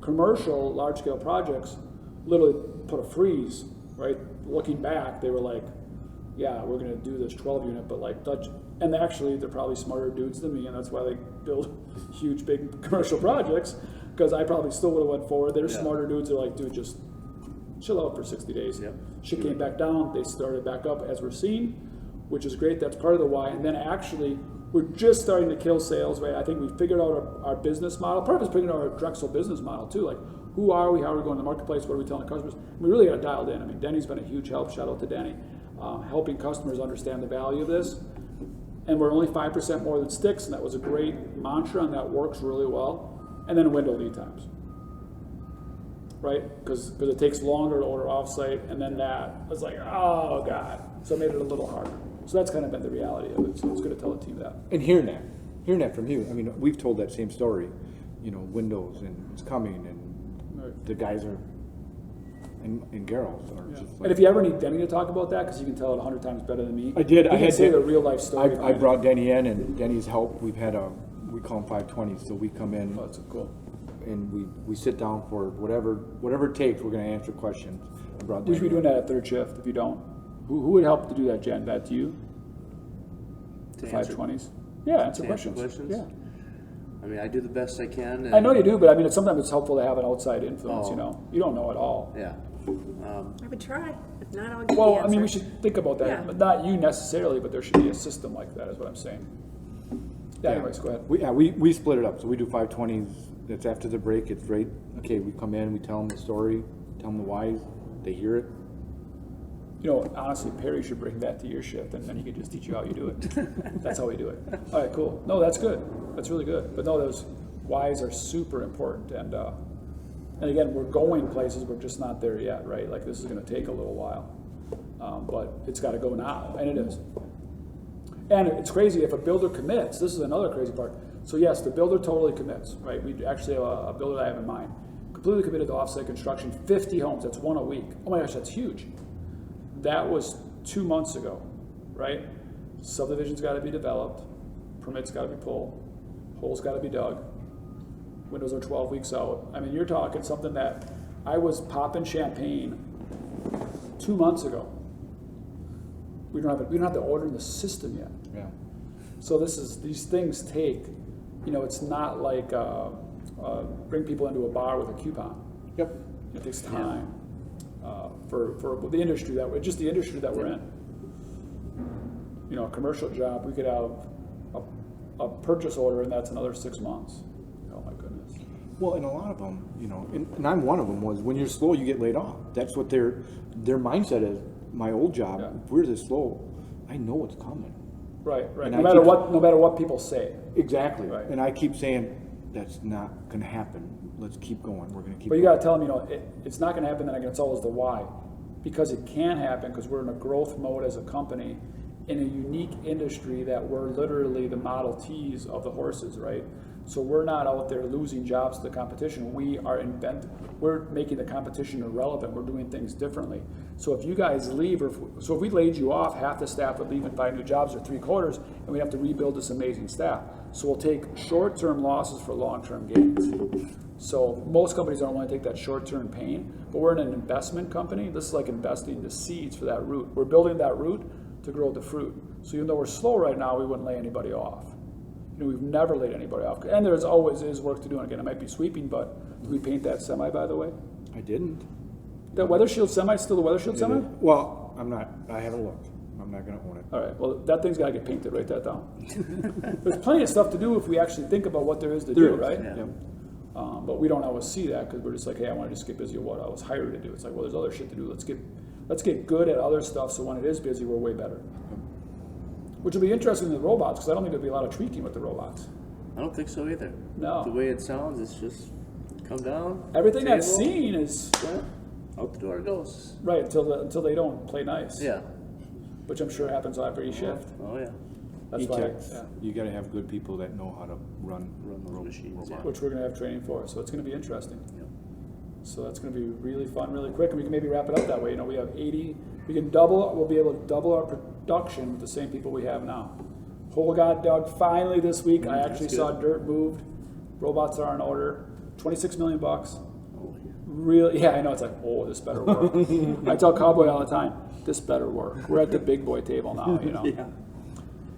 Commercial, large-scale projects literally put a freeze, right? Looking back, they were like, yeah, we're going to do this 12-unit, but like Dutch, and actually they're probably smarter dudes than me, and that's why they build huge, big commercial projects, because I probably still would have went forward. They're smarter dudes. They're like, dude, just chill out for 60 days. Yep. Shit came back down. They started back up as we're seeing, which is great. That's part of the why. And then actually, we're just starting to kill sales, right? I think we figured out our business model. Part of it's figuring out our Drexel business model too. Like, who are we? How are we going to the marketplace? What are we telling the customers? We really got dialed in. I mean, Denny's been a huge help. Shout out to Denny, helping customers understand the value of this. And we're only 5% more than sticks, and that was a great mantra, and that works really well. And then window lead times, right? Because it takes longer to order offsite, and then that was like, oh God. So it made it a little harder. So that's kind of been the reality of it. So it's good to tell the team that. And hearing that from you, I mean, we've told that same story, you know, windows and it's coming, and the guys are, and girls are just like. And if you ever need Denny to talk about that, because you can tell it 100 times better than me. I did. I had to say the real life story. I brought Denny in, and Denny's help. We've had we call them 520s, so we come in. Oh, that's cool. And we sit down for whatever it takes. We're going to answer questions. We should be doing that at third shift. If you don't, who would help to do that, Jen? That you? The 520s. Yeah, answer questions. Yeah. I mean, I do the best I can. And I know you do, but I mean, sometimes it's helpful to have an outside influence. You know, you don't know it all. Yeah. I would try. If not, I'll give Well, the I mean, we answer. should think about that, Yeah. but not you necessarily. But there should be a system like that, is what I'm saying. Yeah. Anyways, go ahead. We split it up. So we do 520s. That's after the break. It's right. Okay, we come in. We tell them the story. Tell them the whys. They hear it. You know, honestly, Perry should bring that to your shift, and then he could just teach you how you do it. That's how we do it. All right, cool. No, that's good. That's really good. But no, those whys are super important. And again, we're going places. We're just not there yet, right? Like, this is going to take a little while. But it's got to go now, and it is. And it's crazy if a builder commits. This is another crazy part. So yes, the builder totally commits, right? We actually have a builder that I have in mind. Completely committed to offsite construction, 50 homes. That's one a week. Oh my gosh, that's huge. That was 2 months ago, right? Subdivision's got to be developed, permits got to be pulled, holes got to be dug, windows are 12 weeks out. I mean, you're talking something that I was popping champagne 2 months ago. We don't have the order in the system yet. Yeah. So these things take, you know, it's not like bring people into a bar with a coupon. Yep. It takes time. For the industry the industry that we're in. You know, a commercial job, we could have a purchase order, and that's another 6 months. Oh my goodness. Well, and a lot of them, you know, and I'm one of them, was when you're slow, you get laid off. That's what their mindset is. My old job, Yeah. if we're this slow, I know it's coming. Right. And No I matter keep- what people say. Exactly. Right. And I keep saying, that's not going to happen. Let's keep going. We're going to keep But you going. got to tell them, you know, it's not going to happen. Then again, it's always the why, because it can happen because we're in a growth mode as a company in a unique industry that we're literally the Model Ts of the horses, right? So we're not out there losing jobs to the competition. We're making the competition irrelevant. We're doing things differently. So if you guys leave, if we laid you off, half the staff would leave and find new jobs, or 3/4, and we'd have to rebuild this amazing staff. So we'll take short-term losses for long-term gains. So most companies don't want to take that short-term pain, but we're in an investment company. This is like investing the seeds for that root. We're building that root to grow the fruit. So even though we're slow right now, we wouldn't lay anybody off. You know, we've never laid anybody off. And there's always is work to do. And again, it might be sweeping, but did we paint that semi, by the way? I didn't. That weather shield semi is still the weather shield semi? Well, I haven't looked. I'm not going to own it. All right, well, that thing's got to get painted. Write that down. There's plenty of stuff to do if we actually think about what there is to do, right? Yeah. But we don't always see that because we're just like, hey, I want to just get busy at what I was hired to do. It's like, well, there's other shit to do. Let's get good at other stuff so when it is busy, we're way better. Which will be interesting in the robots because I don't think there'll be a lot of tweaking with the robots. I don't think so either. No. The way it sounds, it's just come down. Everything table, I've seen is yeah, out the door it goes. right until they don't play nice. Yeah. Which I'm sure happens every shift. Oh yeah. That's Each why. ex- Yeah. You gotta have good people that know how to run Those machines. Yeah. Which we're going to have training for. So it's going to be interesting. Yep. So that's going to be really fun, really quick, and we can maybe wrap it up that way. You know, we have 80. We can double. We'll be able to double our production with the same people we have now. Hole got dug finally this week. I actually saw dirt moved. Robots are in order. $26 million. Really? Yeah, I know. It's like, oh, this better work. I tell Cowboy all the time, this better work. We're at the big boy table now. You know. Yeah.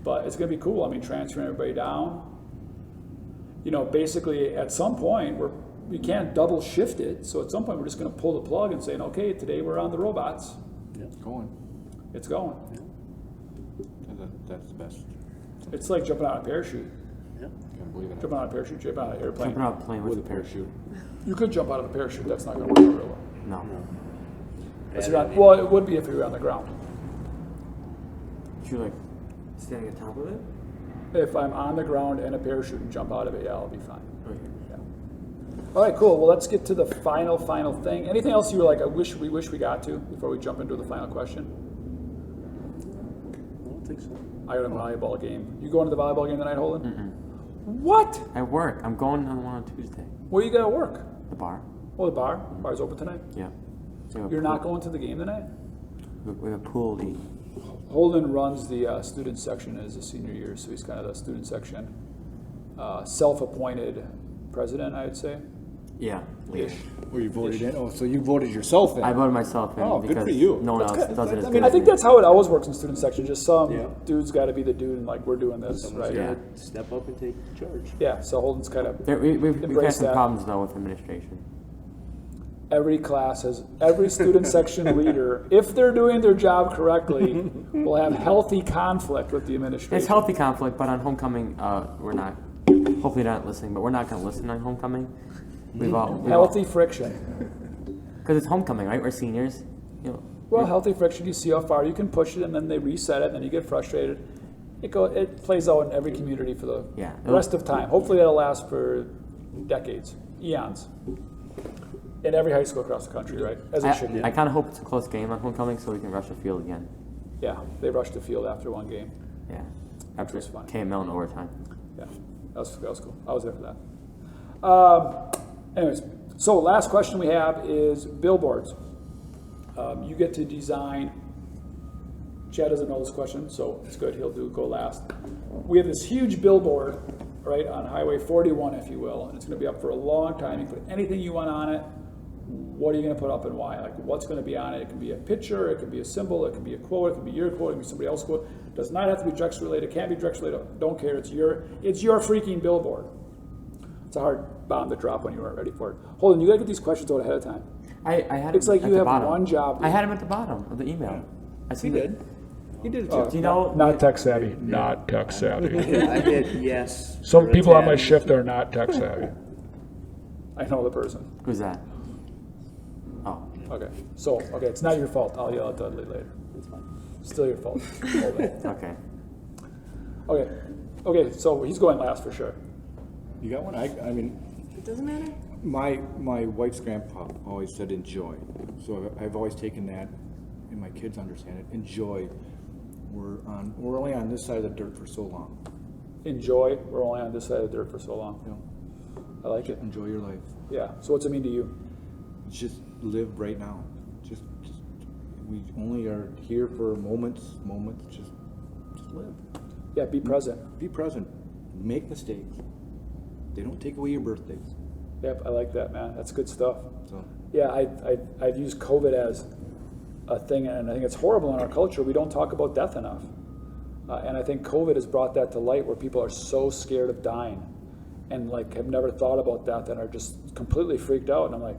But it's going to be cool. I mean, transferring everybody down. You know, basically, at some point, we can't double shift it. So at some point, we're just going to pull the plug and saying, okay, today we're on the robots. It's going. It's going. That's the best. It's like jumping out of a parachute. Yep. Can't believe it. Jumping out of a parachute, jumping out of an airplane. Jumping out plane With with a parachute. You could jump out of a parachute. That's not going to work real well. No. But you're not, well, it would be if you were on the ground. You're like standing on top of it? If I'm on the ground in a parachute and jump out of it, yeah, I'll be fine. Okay. Yeah. All right, cool. Well, let's get to the final thing. Anything else you were like, we wish we got to before we jump into the final question? I don't think so. I got a volleyball game. You going to the volleyball game tonight, Holden? Mm-mm. What? At work. I'm going to the one on Tuesday. Where you got to work? The bar. Oh, the bar? Bar's open tonight? Yeah. We have a You're pool- not going to the game tonight? We have a pool league. Holden runs the student section as a senior year, so he's kind of the student section self-appointed president, I would say. Yeah. Leader. Or you voted in? Oh, so you voted yourself in? I voted myself in Oh, good because for you. no one else does it as I good mean, I as think me. that's how it always works in student section. Just some Yeah. dude's got to be the dude, and like we're doing this, Someone's right? Yeah. gotta step up and take charge. Yeah. So Holden's kind of We've had Embrace some that. problems though with administration. every class has every student section leader, if they're doing their job correctly, will have healthy conflict with the administration. It's healthy conflict, but on homecoming, we're not. Hopefully, not listening, but we're not going to listen on homecoming. We've all Healthy friction. because it's homecoming, right? We're seniors. You know, Well, healthy friction. You see how far you can push it, and then they reset it, and then you get frustrated. It plays out in every community for the Yeah. rest of time. Hopefully, that'll last for decades, eons. In every high school across the country, right? As it should be. I kind of hope it's a close game on homecoming so we can rush the field again. Yeah, they rushed the field after one game. Yeah. After was fun. KML in overtime. Yeah, that was cool. I was there for that. Anyways, so last question we have is billboards. You get to design. Chad doesn't know this question, so it's good. He'll go last. We have this huge billboard, right, on Highway 41, if you will, and it's going to be up for a long time. You can put anything you want on it. What are you going to put up and why? Like, what's going to be on it? It can be a picture, it can be a symbol, it can be a quote, it can be your quote, it can be somebody else's quote. It does not have to be Drexel related. It can't be Drexel related. Don't care. It's your freaking billboard. It's a hard bomb to drop when you weren't ready for it. Holden, you got to get these questions out ahead of time. I had It's them like at you the have bottom. one job. I had them at the bottom of the email. I He see did. He did it too. Oh, Do you know? Not tech savvy. Not tech savvy. I did yes. Some for people on my attend. shift are not tech savvy. I know the person. Who's that? Oh, Okay. So, it's not your fault. I'll yell at Dudley later. That's fine. Still your fault. Hold it. okay. Okay, so he's going last for sure. You got one? I mean, It doesn't matter. my wife's grandpa always said enjoy. So I've always taken that, and my kids understand it. Enjoy. We're only on this side of the dirt for so long. Enjoy. We're only on this side of the dirt for so long. You know, I like it. enjoy your life. Yeah. So what's it mean to you? Just live right now. Just we only are here for moments. Just live. Yeah, be present. Be present. Make mistakes. They don't take away your birthdays. Yep, I like that, man. That's good stuff. So Yeah, I've used COVID as a thing, and I think it's horrible in our culture. We don't talk about death enough. And I think COVID has brought that to light where people are so scared of dying and like have never thought about death and are just completely freaked out. And I'm like,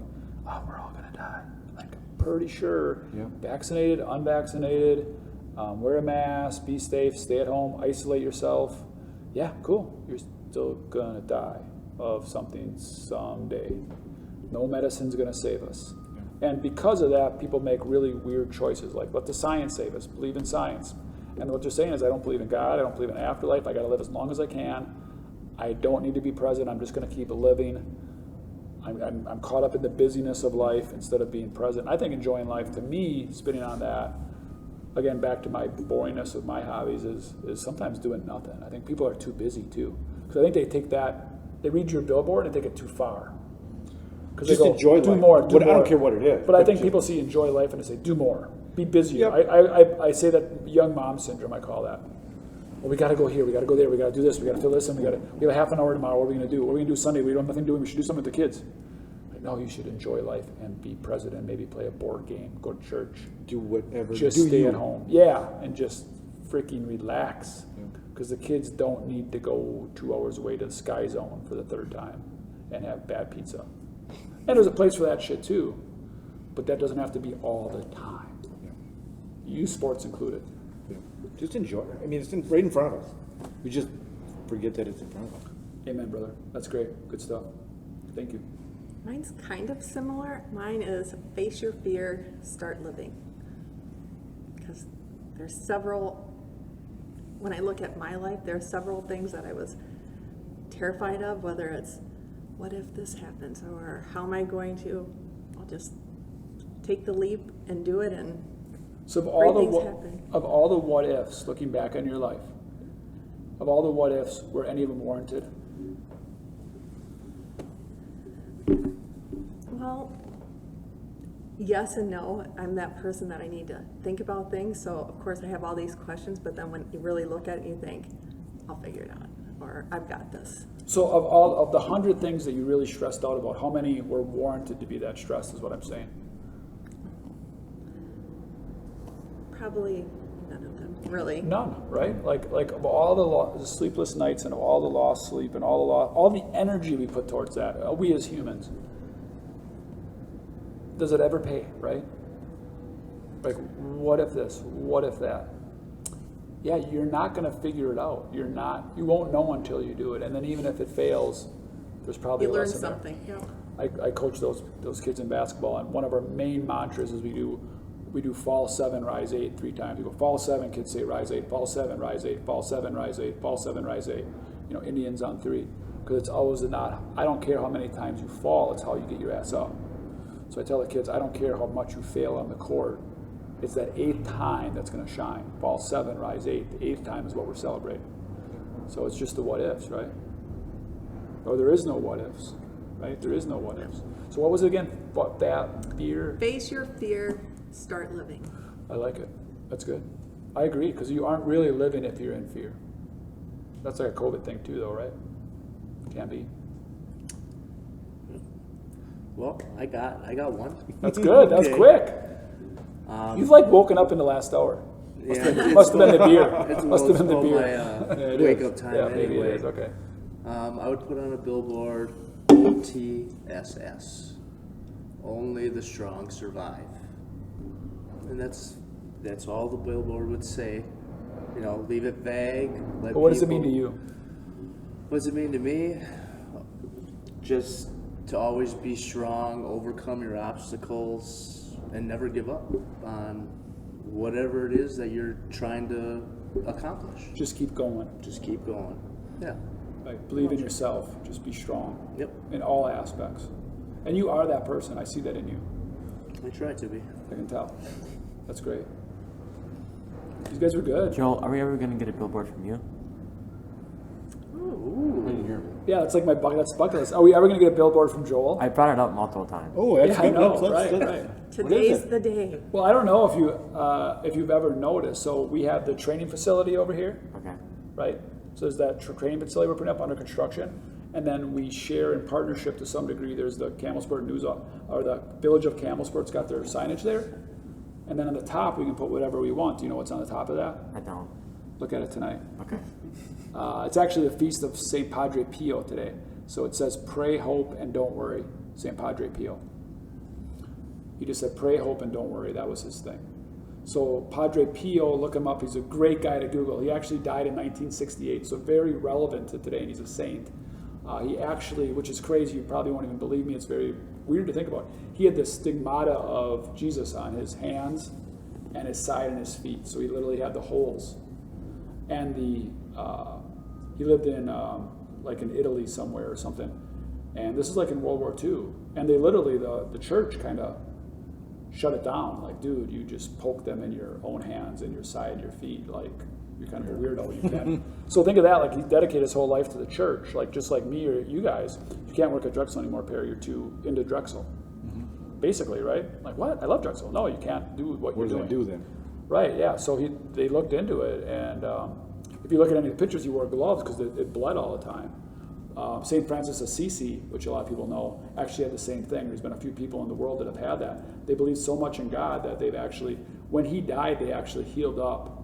oh, we're all going to die. Like, I'm pretty sure. Yeah. Vaccinated, unvaccinated, wear a mask, be safe, stay at home, isolate yourself. Yeah, cool. You're still going to die. of something someday. No medicine's going to save us. And because of that, people make really weird choices, like let the science save us, believe in science. And what they're saying is, I don't believe in God, I don't believe in afterlife, I got to live as long as I can. I don't need to be present, I'm just going to keep living. I'm caught up in the busyness of life instead of being present. I think enjoying life, to me, spinning on that, again, back to my boringness of my hobbies, is sometimes doing nothing. I think people are too busy too. Because I think they take that, they read your billboard and take it too far. Just enjoy do life. more, I don't care what it is. But I think people see enjoy life and they say, do more, be busier. Yep. I say that young mom syndrome, I call that. Well, we got to go here, we got to go there, we got to do this, we got to fill this in, we have a half an hour tomorrow, what are we going to do? What are we going to do Sunday? We don't have nothing to do, we should do something with the kids. Like, no, you should enjoy life and be present and maybe play a board game, go to church. Do whatever. Just stay at home. Yeah, and just freaking relax. Because the kids don't need to go 2 hours away to the Sky Zone for the third time and have bad pizza. And there's a place for that shit too, but that doesn't have to be all the time. Youth sports included. Just enjoy it. I mean, it's right in front of us. We just forget that it's in front of us. Amen, brother. That's great. Good stuff. Thank you. Mine's kind of similar. Mine is face your fear, start living. Because there's several, when I look at my life, there are several things that I was terrified of, whether it's, what if this happens? Or how am I going to, I'll just take the leap and do it, and So great things happen. of all the what ifs, looking back on your life, of all the what ifs, were any of them warranted? Well, yes and no. I'm that person that I need to think about things. So of course I have all these questions, but then when you really look at it, you think, I'll figure it out, or I've got this. So of all of the 100 things that you really stressed out about, how many were warranted to be that stressed is what I'm saying? Probably none of them, really. None, right? Like of all the sleepless nights and all the lost sleep and all the energy we put towards that, we as humans, does it ever pay, right? Like, what if this? What if that? Yeah, you're not going to figure it out. You won't know until you do it. And then even if it fails, there's probably You a learn lesson there. something. Yeah. I coach those kids in basketball, and one of our main mantras is we do fall 7, rise 8 3 times. We go fall 7, kids say rise 8, fall 7, rise 8, fall 7, rise 8, fall 7, rise 8. Indians on 3, because it's always I don't care how many times you fall, it's how you get your ass up. So I tell the kids, I don't care how much you fail on the court, it's that 8th time that's going to shine. Fall 7, rise 8. The 8th time is what we're celebrating. So it's just the what ifs, right? Or there is no what ifs, right? There is no what ifs. So what was it again? That fear? Face your fear, start living. I like it. That's good. I agree, because you aren't really living if you're in fear. That's like a COVID thing too, though, right? Can be. Well, I got one. That's good. That's Okay. quick. You've woken up in the last hour. Must have been the beer. Must have been the beer. My It wake is. up time Yeah, anyway. maybe it is. Okay. I would put on a billboard, OTSS. Only the strong survive. And that's all the billboard would say. Leave it vague. But what does it mean to you? What does it mean to me? Just to always be strong, overcome your obstacles, and never give up on whatever it is that you're trying to accomplish. Just keep going. Just keep going. Yeah. Like, believe in yourself. Just be strong. Yep. In all aspects. And you are that person. I see that in you. I try to be. I can tell. That's great. These guys are good. Joel, are we ever going to get a billboard from you? Ooh. Yeah, it's like that's bucket list. Are we ever going to get a billboard from Joel? I brought it up multiple times. Oh, that's Yeah, I good. know. Let's- Right. Today's the day. Well, I don't know if you've ever noticed. So we have the training facility over here, Okay. right? So there's that training facility we're putting up under construction, and then we share in partnership to some degree. There's the Camelsport News, or the Village of Camelsport's got their signage there, and then on the top we can put whatever we want. Do you know what's on the top of that? I don't. Look at it tonight. Okay. It's actually the feast of St. Padre Pio today. So it says, pray, hope, and don't worry, St. Padre Pio. He just said, pray, hope, and don't worry. That was his thing. So Padre Pio, look him up. He's a great guy to Google. He actually died in 1968, so very relevant to today, and he's a saint. He actually, which is crazy, you probably won't even believe me, it's very weird to think about. He had the stigmata of Jesus on his hands and his side and his feet. So he literally had the holes. And he lived in like in Italy somewhere or something. And this is like in World War II. And they literally, the church kind of shut it down. Like, dude, you just poke them in your own hands and your side and your feet. Like, you're kind of a weirdo. You can't. So think of that. Like, he dedicated his whole life to the church. Like, just like me or you guys, you can't work at Drexel anymore, Perry. You're too into Drexel. Basically, right? Like, what? I love Drexel. No, you can't do what you're doing. What does that do then? Right, yeah. So they looked into it. And if you look at any of the pictures, he wore gloves because it bled all the time. St. Francis Assisi, which a lot of people know, actually had the same thing. There's been a few people in the world that have had that. They believe so much in God that they've actually, when he died, they actually healed up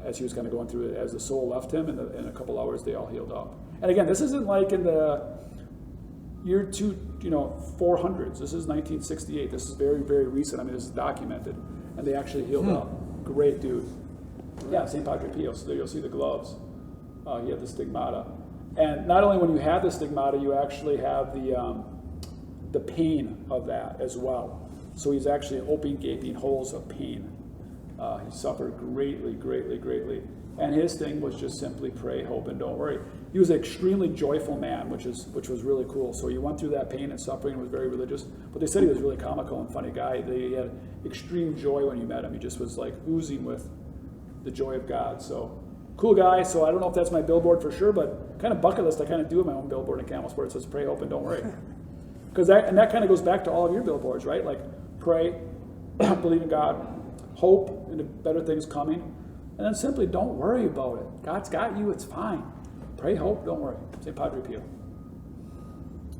as he was kind of going through it. As the soul left him, in a couple hours, they all healed up. And again, this isn't like in the year 400s. This is 1968. This is very, very recent. I mean, this is documented. And they actually healed up. Great dude. Yeah, St. Padre Pio. So there you'll see the gloves. He had the stigmata. And not only when you have the stigmata, you actually have the pain of that as well. So he's actually open, gaping holes of pain. He suffered greatly, greatly, greatly. And his thing was just simply pray, hope, and don't worry. He was an extremely joyful man, which was really cool. So he went through that pain and suffering and was very religious. But they said he was a really comical and funny guy. He had extreme joy when you met him. He just was like oozing with the joy of God. So cool guy. So I don't know if that's my billboard for sure, but kind of bucket list. I kind of do my own billboard in Camel Sport. It says pray, hope, and don't worry. Because that kind of goes back to all of your billboards, right? Like pray, believe in God, hope in the better things coming, and then simply don't worry about it. God's got you. It's fine. Pray, hope, don't worry. St. Padre Pio.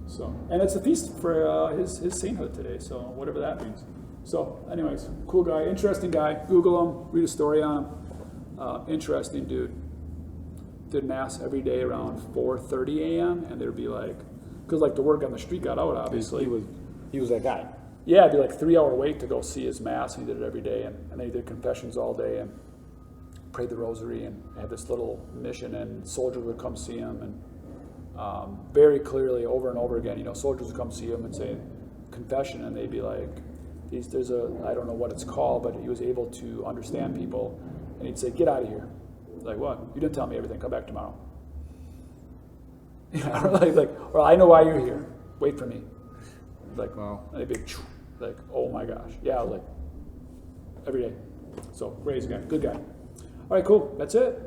So, and it's a feast for his sainthood today. So whatever that means. So, anyways, cool guy, interesting guy. Google him, read a story on him. Interesting dude. Did mass every day around 4:30 a.m. and there'd be like, because like the word on the street got out. Obviously, He was that guy. yeah, it'd be like 3-hour wait to go see his mass. He did it every day, and then he did confessions all day and prayed the rosary and had this little mission, and soldiers would come see him, and very clearly over and over again, soldiers would come see him and say confession, and they'd be like, there's I don't know what it's called, but he was able to understand people, and he'd say, get out of here. Like, what? You didn't tell me everything. Come back tomorrow. Or I know why you're here. Wait for me. Like, Wow. and they'd be like, oh my gosh. Yeah, like every day. So crazy guy. Good guy. All right, cool. That's it.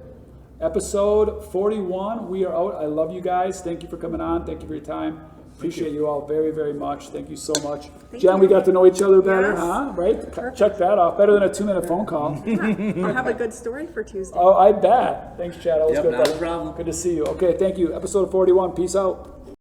Episode 41. We are out. I love you guys. Thank you for coming on. Thank you for your time. Appreciate you all very, very much. Thank you so much. Jen, we got to know each other better, Yes. huh? Right? Perfect. Check that off. Better than a 2-minute phone call. I'll have a good story for Tuesday. Oh, I bet. Thanks, Chad. Always Yep, good, not a buddy. problem. Good to see you. Okay, thank you. Episode 41. Peace out.